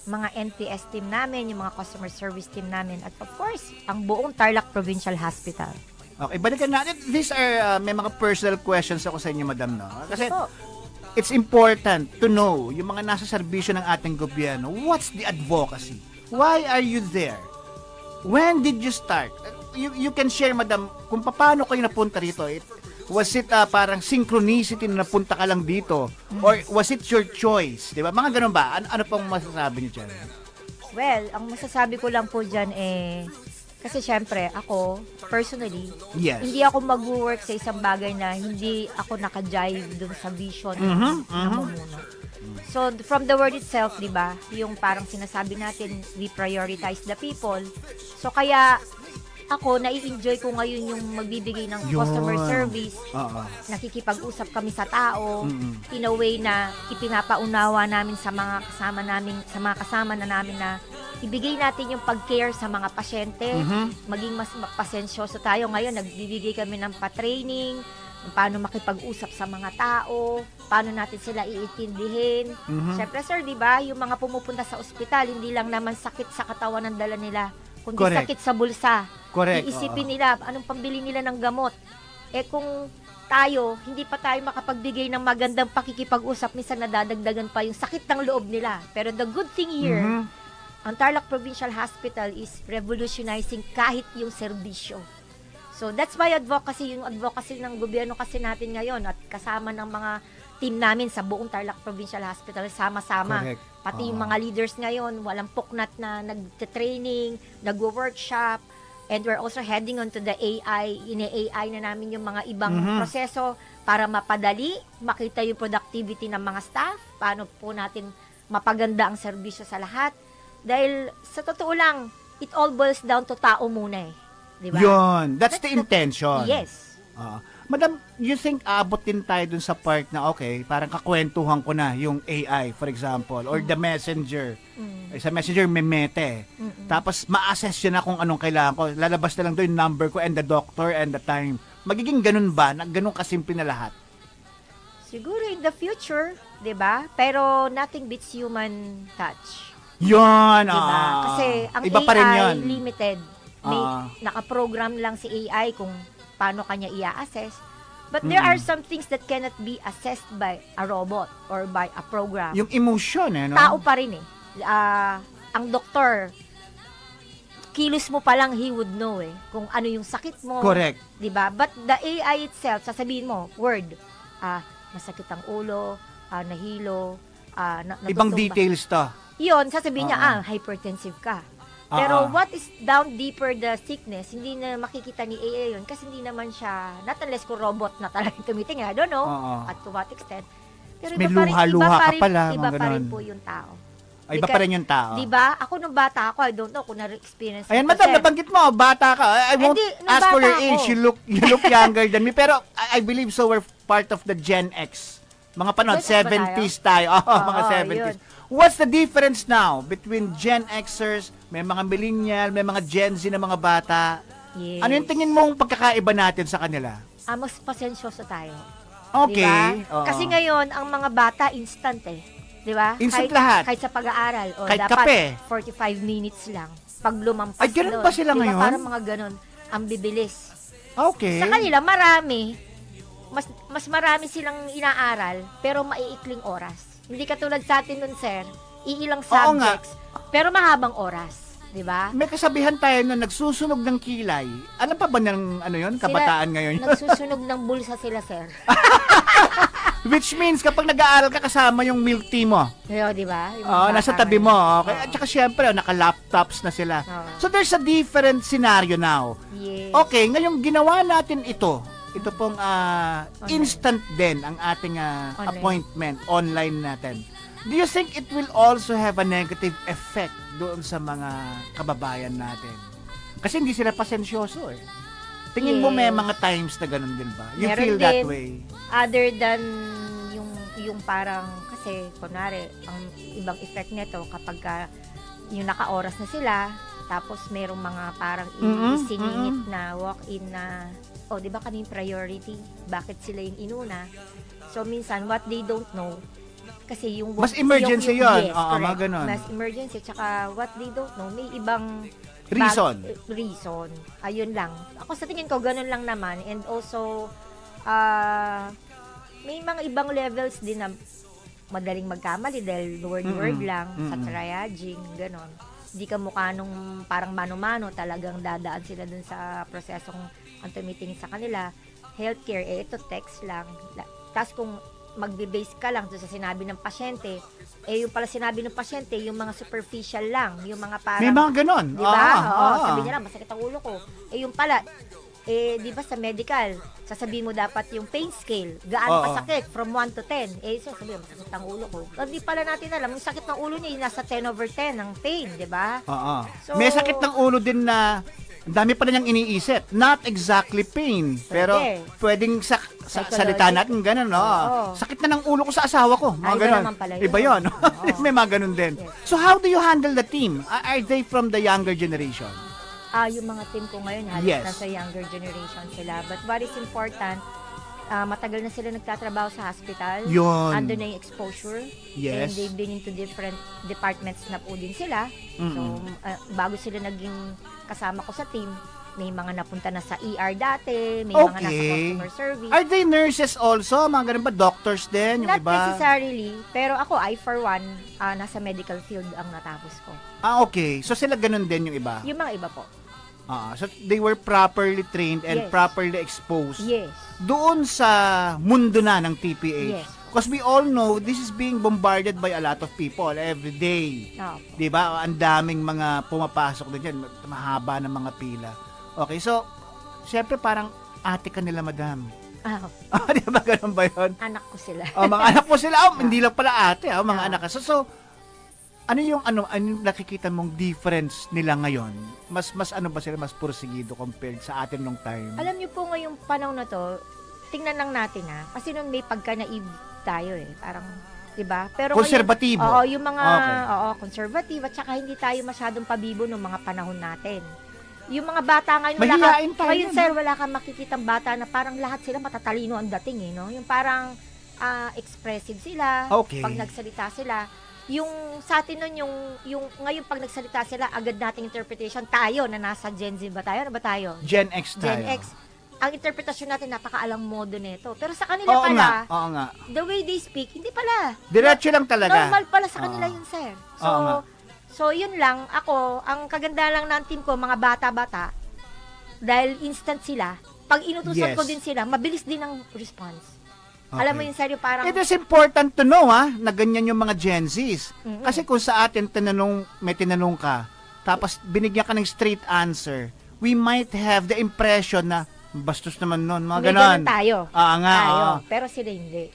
mga NPS team namin, yung mga customer service team namin, at of course, ang buong Tarlac Provincial Hospital. Okay, balikan natin. These are, may mga personal questions ako sa inyo, madam, no? Kasi, So, it's important to know yung mga nasa serbisyo ng ating gobyerno. What's the advocacy? Why are you there? When did you start? You can share, madam, kung paano kayo napunta rito. Was it parang synchronicity na napunta ka lang dito? Or was it your choice? Di ba? Mga ganun ba? Ano pong masasabi niyo dyan? well, ang masasabi ko lang po dyan kasi syempre, ako, personally, Yes. hindi ako mag-work sa isang bagay na hindi ako naka-jive dun sa vision ng namumuno. So, from the word itself, di ba, yung parang sinasabi natin, we prioritize the people. So, kaya ako, nai-enjoy ko ngayon yung magbibigay ng Yun. customer service. Oo. Nakikipag-usap kami sa tao in a way na ipinapaunawa namin sa mga kasama na namin na ibigay natin yung pag-care sa mga pasyente, maging mas pasensyoso tayo. Ngayon, nagbibigay kami ng pa-training, paano makipag-usap sa mga tao, paano natin sila iintindihin. Siyempre, sir, di ba, yung mga pumupunta sa ospital, hindi lang naman sakit sa katawan ang dala nila, kundi Correct. sakit sa bulsa. Correct. Iisipin nila, anong pambili nila ng gamot. Kung tayo, hindi pa tayo makapagbigay ng magandang pakikipag-usap, minsan nadadagdagan pa yung sakit ng loob nila. Pero the good thing here, ang Tarlac Provincial Hospital is revolutionizing kahit yung serbisyo. So that's my advocacy, yung advocacy ng gobyerno kasi natin ngayon at kasama ng mga team namin sa buong Tarlac Provincial Hospital, sama-sama. Correct. Pati yung mga leaders ngayon, walang puknat na nag-training, nag-workshop, and we're also heading on to the AI. Ine-AI na namin yung mga ibang proseso para mapadali, makita yung productivity ng mga staff, paano po natin mapaganda ang serbisyo sa lahat. Dahil sa totoo lang, it all boils down to tao muna eh. Di ba? Yun. That's the intention. Yes. Madam, you think aabot din tayo dun sa part na okay, parang kakwentuhan ko na yung AI, for example, or the messenger. Sa messenger may mete. Tapos ma-assess yun na kung anong kailangan ko. Lalabas na lang doon yung number ko and the doctor and the time. Magiging ganun ba? Ganun kasimple na lahat? Siguro in the future, 'di ba? Pero nothing beats human touch. Yun! 'Di ba? Kasi ang iba pa rin AI yun. limited. May naka-program lang si AI kung paano kanya i-assess. But there are some things that cannot be assessed by a robot or by a program. Yung emotion, no? Tao pa rin eh. Ang doktor, kilos mo pa lang he would know kung ano yung sakit mo. Correct. 'Di ba? But the AI itself, sasabihin mo, word, masakit ang ulo, nahilo, Ibang natutumba. details to. Yun, sasabihin niya, hypertensive ka. Pero what is down deeper the sickness, hindi na makikita ni AI yun kasi hindi naman siya, not unless kung robot na talagang tumitingin, I don't know at to what extent. Pero May luha-luha ka pala, iba mga pa rin ganon. po yung tao. Iba pa rin yung tao. Di ba? Ako nung bata ako, I don't know kung na-experience Ayan, ko madam, kasi- nabanggit mo, bata ka. I won't nung ask for bata your age. ako. You look younger than me. Pero I believe so we're part of the Gen X. Mga panahon, Gen X ba 70s tayo. Mga 70s. yun. What's the difference now between Gen Xers, may mga millennial, may mga Gen Z na mga bata? Yes. Ano yung tingin mong pagkakaiba natin sa kanila? Mas pasensyoso tayo. Okay. Diba? Oo. Kasi ngayon, ang mga bata, instant Di ba? Instant lahat. Kahit sa pag-aaral. O Kahit dapat kape. 45 minutes lang. Pag lumampas Ay, ganun doon, ba sila diba? ngayon? Parang mga ganun. Ang bibilis. Okay. Sa kanila, marami. Mas marami silang inaaral, pero maiikling oras. Hindi katulad sa atin nun, sir. Iilang Oo nga. subjects, pero mahabang oras. Di ba? May kasabihan tayo na nagsusunog ng kilay. Ano pa ba ng kabataan ngayon? Nagsusunog ng bulsa sila, sir. Which means kapag nag-aaral ka kasama yung milk tea mo. Yo, di ba? Yung Oo, mga nasa bata tabi ngayon. mo. Okay? At saka syempre, naka-laptops na sila. Oo. So there's a different scenario now. Yes. Okay, ngayong ginawa natin ito pong instant din ang ating Online. appointment online natin. Do you think it will also have a negative effect doon sa mga kababayan natin? Kasi hindi sila pasensyoso eh. Tingin mo may Yes. mga times na ganun din ba? You Meron feel that din. way? Other than yung parang, kasi kunwari, ang ibang effect nito kapag yung naka-oras na sila, tapos merong mga parang isiningit na walk-in na, di ba kaming priority? Bakit sila yung inuna? So, minsan, what they don't know, kasi yung... Mas emergency yun. Yes, Oo, correct. mga ganun. Mas emergency, tsaka what they don't know, may ibang... Reason. Reason. Ayun lang. Ako sa tingin ko, ganun lang naman. And also, may mga ibang levels din na madaling magkamali dahil word-word lang sa triaging, ganon. Hindi ka mukha nung parang mano-mano, talagang dadaan sila dun sa prosesong ang tumitingin sa kanila. Healthcare, ito text lang. Tapos kung magbe-base ka lang doon sa sinabi ng pasyente, yung pala sinabi ng pasyente, yung mga superficial lang, yung mga parang... May mga ganon. Di ba? Oo, Oo. sabi niya lang, masakit ang ulo ko. Yung pala, di ba sa medical, sasabihin mo dapat yung pain scale, gaano Oo. kasakit, from 1 to 10. So sabi mo, masakit ang ulo ko. Hindi pala natin alam, yung sakit ng ulo niya, yung nasa 10/10 ng pain, di ba? Oo. So- May sakit ng ulo din na ang dami pa niyang iniisip. Not exactly pain, pero pwedeng sa Psychological. salita natin ganun, no? Oo. Sakit na ng ulo ko sa asawa ko. Mga Iba ganun. naman pala yun. Iba yun. Oo. May mga ganun din. Yes. So how do you handle the team? Are they from the younger generation? Yung mga team ko ngayon, halos Yes. nasa younger generation sila. But what is important, matagal na sila nagtatrabaho sa hospital. Yun. Ando na yung exposure. Yes. And they've been into different departments na po din sila. So, bago sila naging kasama ko sa team, may mga napunta na sa ER dati, may mga nasa Okay. customer service. Are they nurses also? Mga ganun ba? Doctors din? Yung Not iba? necessarily, pero ako, I for one, nasa medical field ang natapos ko. Okay. So sila ganun din yung iba? Yung mga iba po. So they were properly trained and Yes. properly exposed Yes. doon sa mundo na ng TPH. Yes. Because we all know this is being bombarded by a lot of people every day. Opo. 'Di ba? Ang daming mga pumapasok din diyan, mahaba ng mga pila. Okay, so syempre parang ate ka nila, madam. Di ba ganun ba 'yon? Anak ko sila. Mga anak mo sila, hindi lang pala ate, mga anak ka. So ano yung nakikita mong difference nila ngayon? Mas ano ba sila, mas porsigido compared sa atin nung time? Alam niyo po ngayong panahon na to, tingnan lang natin kasi nun may pagka-naive tayo parang, 'di ba? Pero Konserbatibo. ngayon, yung mga Okay. conservative at saka hindi tayo masyadong pabibo ng mga panahon natin. Yung mga bata ngayon, Mahihain tayo. ngayon sir, wala kang makikitang bata na parang lahat sila matatalino ang dating no? Yung parang expressive sila, Okay. pag nagsalita sila. Yung sa atin nun, yung ngayon pag nagsalita sila, agad nating interpretation tayo na nasa Gen Z ba tayo? Ano ba tayo? Gen X tayo. Gen X. Ang interpretasyon natin, napakaalang modo nito. Pero sa kanila Oo pala, nga, oo nga. the way they speak, hindi pala. Diretso lang talaga. Normal pala sa kanila Oo. yun, sir. Oo nga. So, yun lang. Ako, ang kaganda lang ng team ko, mga bata-bata, dahil instant sila, pag inutusan Yes. ko din sila, mabilis din ang response. Okay. Alam mo yun, sir, yung parang... It is important to know na ganyan yung mga Gen Zs. Mm-mm. Kasi kung sa atin may tinanong ka, tapos binigyan ka ng straight answer, we might have the impression na bastos naman nun, mga may ganon. ganun tayo. Nga. Tayo. oo. Pero sila hindi.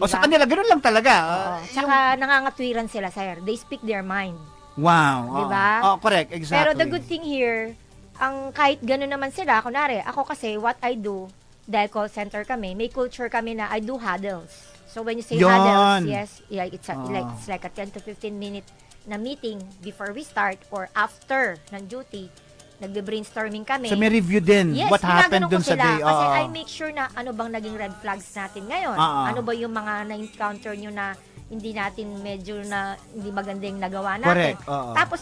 O sa kanila, ganun lang talaga. Oo. Tsaka nangangatwiran sila, sir. They speak their mind. Wow. Diba? Oh, correct, exactly. Pero the good thing here, ang kahit gano'n naman sila, kunwari, ako kasi, what I do, dahil call center kami, may culture kami na I do huddles. So when you say Yon. huddles, yes, yeah, it's Oh. like a 10 to 15 minute na meeting before we start or after ng duty, nagbe-brainstorming kami. So may review din Yes, what happened ginaganon ko dun sa sila. day. Kasi Oo. I make sure na ano bang naging red flags natin ngayon. Oo. Ano ba yung mga na-encounter nyo na hindi natin medyo na hindi maganda yung nagawa natin. Correct. Oo. Tapos,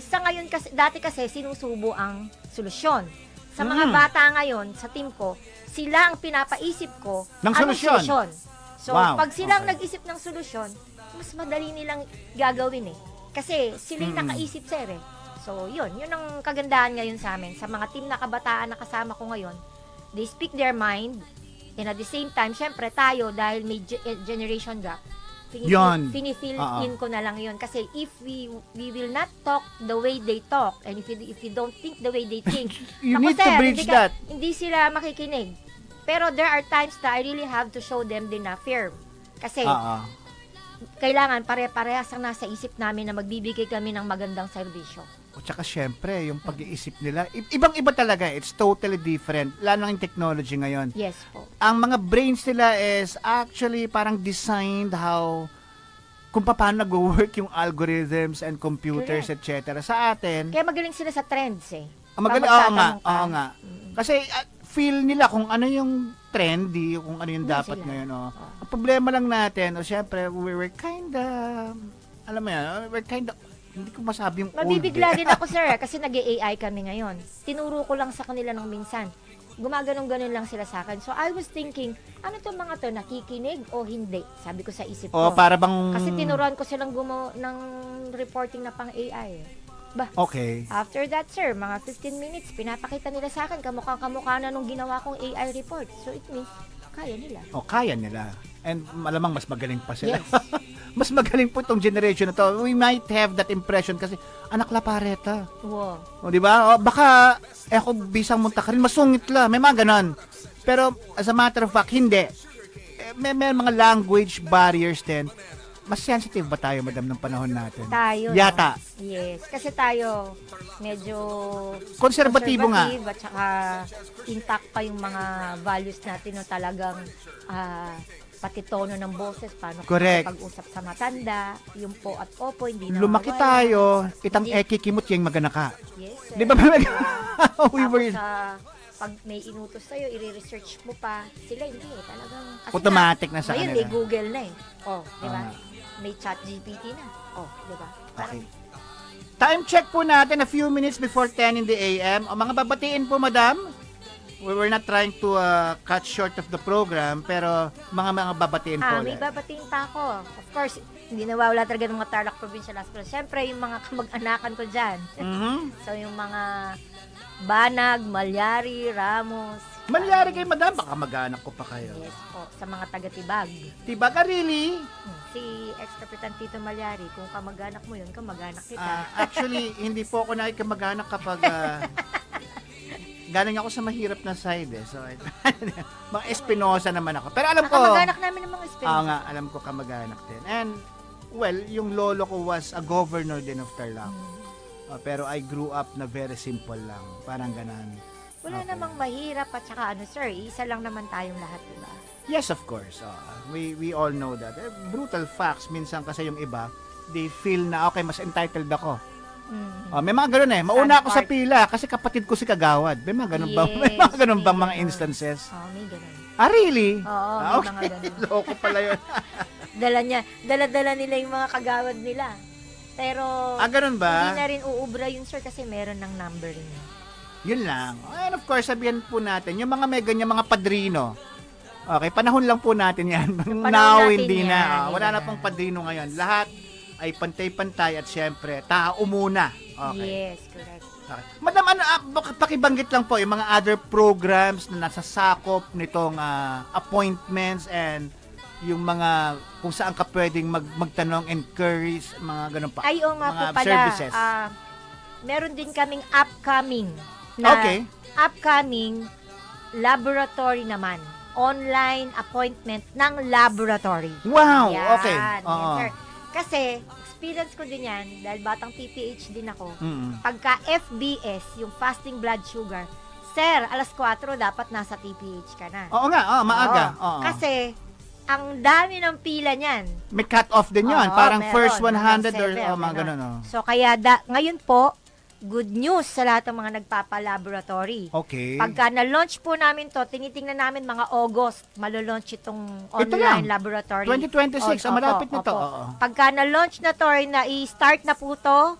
sa ngayon kasi, dati kasi sinusubo ang solusyon. Sa mga Mm. bata ngayon, sa team ko, sila ang pinapaisip ko Ng anong solusyon. So, Wow. pag sila ang Okay. nag-isip ng solusyon, mas madali nilang gagawin Kasi sila yung Mm-mm. nakaisip, sir So, yun ang kagandahan ngayon sa amin. Sa mga team na kabataan na kasama ko ngayon, they speak their mind, and at the same time, syempre tayo, dahil may generation gap, Yun. finifill Oo. in ko na lang yun. Kasi if we will not talk the way they talk, and if you don't think the way they think, You naku, need to sir, bridge that. hindi sila makikinig. Pero there are times na I really have to show them din na firm. Kasi, Oo. kailangan pare-parehas ang nasa isip namin na magbibigay kami ng magandang serbisyo. O tsaka syempre, yung pag-iisip nila, ibang-iba talaga. It's totally different. Lalo ng technology ngayon. Yes po. Ang mga brains nila is actually parang designed kung paano nag-work yung algorithms and computers, etc. Sa atin, Kaya magaling sila sa trends ang magaling, Pag oo nga, magtatanong ka. oo nga. Kasi feel nila kung ano yung trendy, kung ano yung Hindi dapat sila. ngayon. Ang problema lang natin, syempre, we're kinda, alam mo yan, we're kinda, hindi ko masabi yung Mabibigla old. din ako, sir, kasi nag-AI kami ngayon. Tinuro ko lang sa kanila ng minsan. Gumaganong-ganon lang sila sa akin. So, I was thinking, ano to mga to, nakikinig o hindi? Sabi ko sa isip O, ko. para bang, Kasi tinuruan ko silang gumawa ng reporting na pang AI okay. After that, sir, mga 15 minutes, pinapakita nila sa akin, kamukha na nung ginawa kong AI report. So, it means, kaya nila. O, kaya nila. And malamang mas magaling pa sila. Yes. Mas magaling po itong generation na to. We might have that impression kasi, anak la pareta. Wow. O, di ba? O, baka, ako bisang munta ka rin, masungit la. May mga ganon. Pero, as a matter of fact, hindi. May mga language barriers din. Mas sensitive ba tayo, madam, ng panahon natin? Tayo. Yata. No? Yes. Kasi tayo, medyo Konserbatibo nga. at saka intact pa yung mga values natin no talagang pati tono ng boses, paano Correct. pag-usap sa matanda, yung po at opo, hindi na Lumaki mawala. tayo, itang Hindi. ekikimot yung magana ka. Yes, sir. Di ba? We Tapos were pag may inutos sa'yo, i-research mo pa. Sila hindi talagang. Kasi automatic na sa ngayon, kanila. may Google na di ba? Ah. May chat GPT na. Di ba? Okay. Time check po natin a few minutes before 10 in the AM. O mga babatiin po, madam. We were not trying to cut short of the program, pero mga babatiin po. May ulit. babatiin pa ako. Of course, hindi nawawala talaga ng mga Tarlac Provincial Hospital. Siyempre, yung mga kamag-anakan ko dyan. Mhm. So, yung mga Banag, Malyari, Ramos. Malyari kayo, madam. Baka mag-anak ko pa kayo. Yes po, sa mga taga-Tibag. Diba ka really? Si ex-kapitan Tito Malyari, kung kamag-anak mo yun, kamag-anak kita. Actually, hindi po ako nakikamag-anak kapag galing ako sa mahirap na side So, mga Espinosa naman ako. Pero alam ko, Kamag-anak namin ng mga Espinosa. nga, alam ko kamag-anak din. And, well, yung lolo ko was a governor din of Tarlac. Pero I grew up na very simple lang. Parang ganan. Wala Okay. namang mahirap at saka ano sir, isa lang naman tayong lahat, di ba? Yes, of course. We all know that. Brutal facts. Minsan kasi yung iba, they feel na, okay, mas entitled ako. May mga ganun eh. Mauna Sad ako sa part. pila kasi kapatid ko si Kagawad. May mga ganun bang, may Yes, mga ganun may bang mga ganun. instances? May ganun. Really? Oo, may Okay. mga ganun. Loko pala yun. Dala-dala nila yung mga kagawad nila. Pero, Ganun ba? hindi na rin uubra yun, sir, kasi meron ng numbering. Yun lang. And of course, sabihan po natin, yung mga may ganyan, mga padrino. Okay, panahon lang po natin yan. panahon Now, natin hindi yan, na. hindi Wala na na. pong padrino ngayon. Lahat ay pantay-pantay at syempre, tao muna. Okay. Yes, correct. Okay. Madam, pakibanggit lang po yung mga other programs na nasa sakop nitong appointments and yung mga kung saan ka pwedeng magtanong, encourage, mga ganun pa. Ay, oo nga po mga pala. services. Meron din kaming upcoming na Okay. upcoming laboratory naman. Online appointment ng laboratory. Wow! Yan, Okay. yan, Oo. sir. Kasi, experience ko din yan, dahil batang PPH din ako. Mm. Pagka FBS, yung fasting blood sugar, sir, alas 4 dapat nasa TPH ka na. Oo nga, maaga. Oo. Oo. Kasi, ang dami ng pila niyan. May cut-off din yun. Oo, Parang meron. first 100 or Hanggang 7, mga ganon. ganun. So, kaya ngayon po, good news sa lahat ng mga nagpapa-laboratory. Okay. Pagka na-launch po namin to, tinitingnan namin mga August, malo-launch itong Ito online lang. laboratory. 2026, Opo, malapit na to. opo. Oo. Pagka na-launch na to, or na i-start na po to,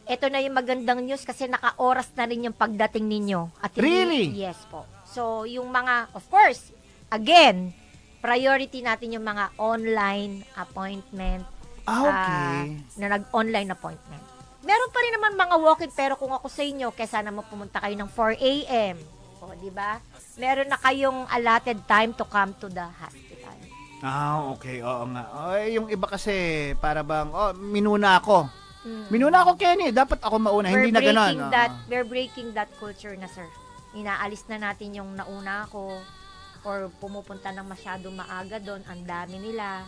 ito na yung magandang news kasi naka-oras na rin yung pagdating ninyo. At Really? Yes po. So, yung mga, of course, again, priority natin yung mga online appointment, Okay. na nag-online appointment. Meron pa rin naman mga walk-in, pero kung ako sa inyo, kaya sana pumunta kayo ng 4 a.m. O, di ba? Meron na kayong allotted time to come to the hospital. Okay. Oo nga. Yung iba kasi, para bang, minuna ako. Minuna ako, Kenny. Dapat ako mauna. Hindi na ganon. We're breaking that culture na, sir. Inaalis na natin yung nauna ako or pumupunta ng masyadong maaga doon. Ang dami nila.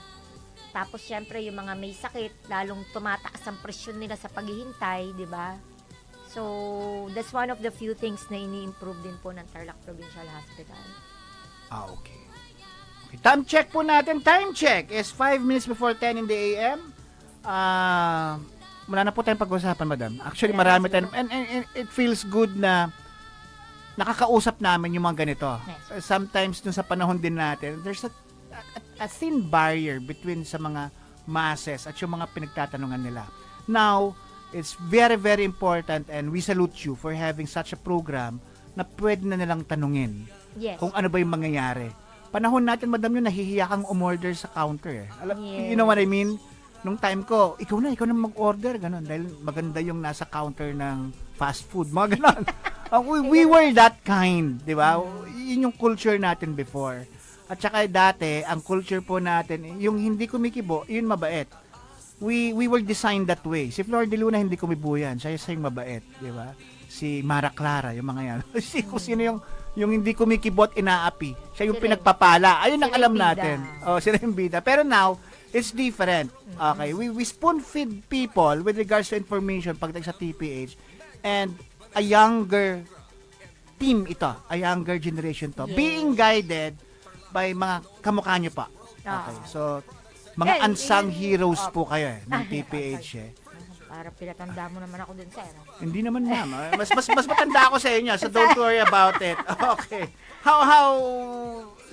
Tapos, syempre, yung mga may sakit, lalong tumataas ang presyon nila sa paghihintay, di ba? So, that's one of the few things na ini-improve din po ng Tarlac Provincial Hospital. Okay. Time check po natin. Time check is 5 minutes before 10 in the AM. Wala na po tayong pag-usapan, madam. Actually, marami tayong, and it feels good na nakakausap namin yung mga ganito. Yes. Sometimes, dun sa panahon din natin, there's a thin barrier between sa mga masses at yung mga pinagtatanungan nila. Now, it's very, very important and we salute you for having such a program na pwede na nilang tanungin Yes. kung ano ba yung mangyayari. Panahon natin, madam, yung nahihiya kang umorder sa counter. Yes. You know what I mean? Nung time ko, ikaw na mag-order, ganun. Dahil maganda yung nasa counter ng fast food, mga ganun. We were that kind, di ba? Yun yung culture natin before. At saka dati, ang culture po natin, yung hindi kumikibo, yun mabait. We were designed that way. Si Flor de Luna hindi kumibo yan. Siya yung mabait, di ba? Si Mara Clara, yung mga yan. Kung sino yung hindi kumikibot, inaapi. Siya yung Sila pinagpapala. Ayun ang sila alam yung bida. natin. Sila yung bida. Pero now, it's different. Okay, we spoon feed people with regards to information pagdating sa TPH and a younger team ito, a younger generation to, Yes. being guided by mga kamukha nyo pa. Okay, so mga And unsung yun- heroes Opo. po kayo ng TPH eh. Para pinatanda mo naman ako dun, sir. Hindi naman ma'am. Mas matanda ako sa inyo, so don't worry about it. Okay. How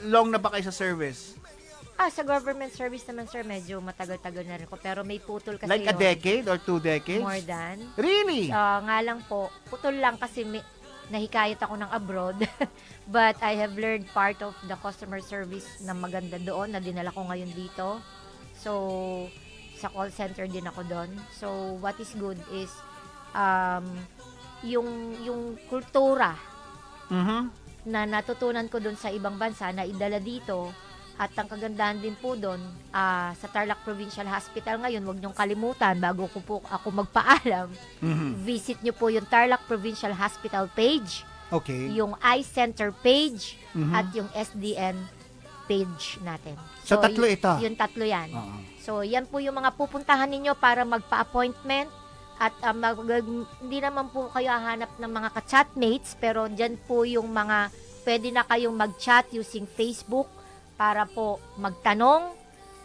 long na ba kayo sa service? Sa government service naman, sir, medyo matagal-tagal na rin ko. Pero may putol kasi Like a yun. decade or 2 decades? More than. Really? Nga lang po, putol lang kasi nahikayat ako ng abroad. But I have learned part of the customer service na maganda doon, na dinala ko ngayon dito. So, sa call center din ako doon. So, what is good is, yung kultura Mhm. na natutunan ko doon sa ibang bansa na idala dito. At ang kagandahan din po doon, sa Tarlac Provincial Hospital ngayon, huwag niyong kalimutan, bago ko po ako magpaalam, Mhm. visit niyo po yung Tarlac Provincial Hospital page, Okay. yung Eye Center page, Mhm. at yung SDN page natin. So, tatlo ito? Yung tatlo yan. Oo. So, yan po yung mga pupuntahan ninyo para magpa-appointment At hindi naman po kayo hahanap ng mga ka-chatmates, pero dyan po yung mga pwede na kayong mag-chat using Facebook para po magtanong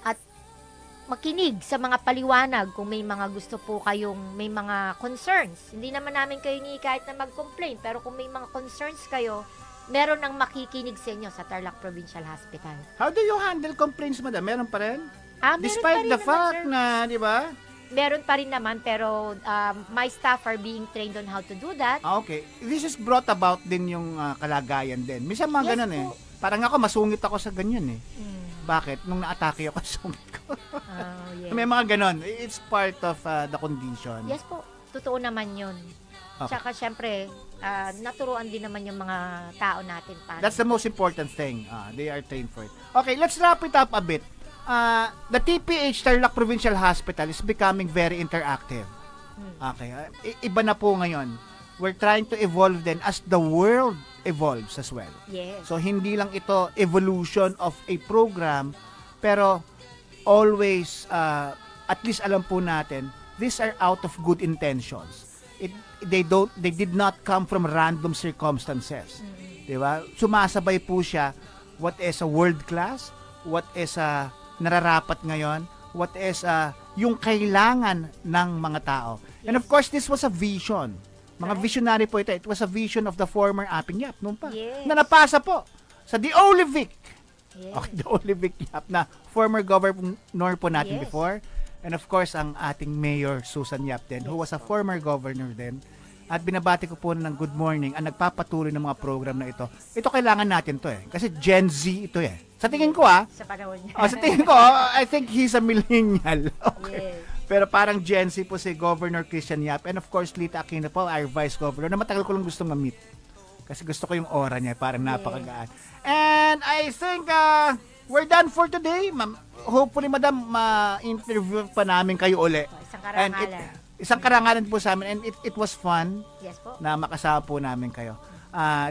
at makinig sa mga paliwanag kung may mga gusto po kayong, may mga concerns. Hindi naman namin kayo ni kahit na mag-complain, pero kung may mga concerns kayo, meron nang makikinig sa inyo sa Tarlac Provincial Hospital. How do you handle complaints, madam? Meron pa rin? Meron pa Despite rin the naman, fact sir. na, di ba? Meron pa rin naman, pero my staff are being trained on how to do that. Okay. This is brought about din yung kalagayan din. Minsan mga Yes ganun po. Parang ako, masungit ako sa ganyan Mm. Bakit? Nung na-atake ako, sungit ko. Yes. May mga ganun. It's part of the condition. Yes po, totoo naman yun. Okay. Tsaka syempre, naturuan din naman yung mga tao natin. That's the most important thing. They are trained for it. Okay, let's wrap it up a bit. The TPH Tarlac Provincial Hospital is becoming very interactive. Okay, iba na po ngayon. We're trying to evolve then as the world evolves as well. Yes. So hindi lang ito evolution of a program, pero always at least alam po natin these are out of good intentions. They did not come from random circumstances. 'Di ba? Sumasabay po siya what is a world class, what is a nararapat ngayon, what is yung kailangan ng mga tao. And of course, this was a vision. Mga Right. visionary po ito. It was a vision of the former Aping Yap noon pa. Yes. Na napasa po sa The Olivic. Yes. Okay, The Olivic Yap na former governor po natin Yes. before. And of course, ang ating Mayor Susan Yap din, who was a former governor din. At binabati ko po ng good morning ang nagpapatuloy ng mga program na ito. Ito kailangan natin to Kasi Gen Z ito Sa tingin ko Sa panahon niya. sa tingin ko, I think he's a millennial. Okay. Yes. Pero parang Gen Z po si Governor Christian Yap. And of course, Lita Aquino po, our Vice Governor, na matagal ko lang gusto ma-meet. Kasi gusto ko yung aura niya, parang napakagaan. And I think we're done for today. Hopefully, madam, ma-interview pa namin kayo uli. Isang And karangalan. isang karangalan po sa amin. And it was fun Yes po. na makasama po namin kayo.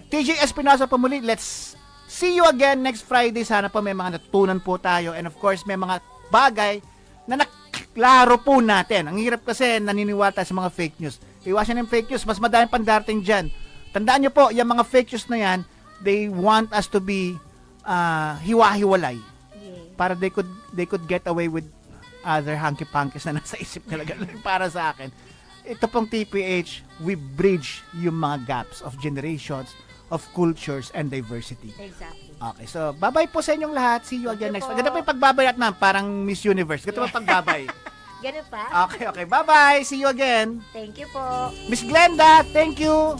TJ Espinosa po muli, let's see you again next Friday. Sana po may mga natutunan po tayo. And of course, may mga bagay na naklaro po natin. Ang hirap kasi naniniwala tayo sa mga fake news. Iwasan yung fake news. Mas madaming pandarating dyan. Tandaan nyo po, yung mga fake news na yan, they want us to be hiwa-hiwalay. Yes. Para they could get away with other hanky-pankies na nasa isip talaga. Para sa akin, ito pong TPH, we bridge yung mga gaps of generations, of cultures, and diversity. Exactly. Okay, so bye-bye po sa inyong lahat. See you again Thank next you week. Ganito po yung pagbabay at parang Miss Universe. Ganito po yung pagbabay. Ganun pa? Okay, bye-bye. See you again. Thank you po. Miss Glenda, thank you.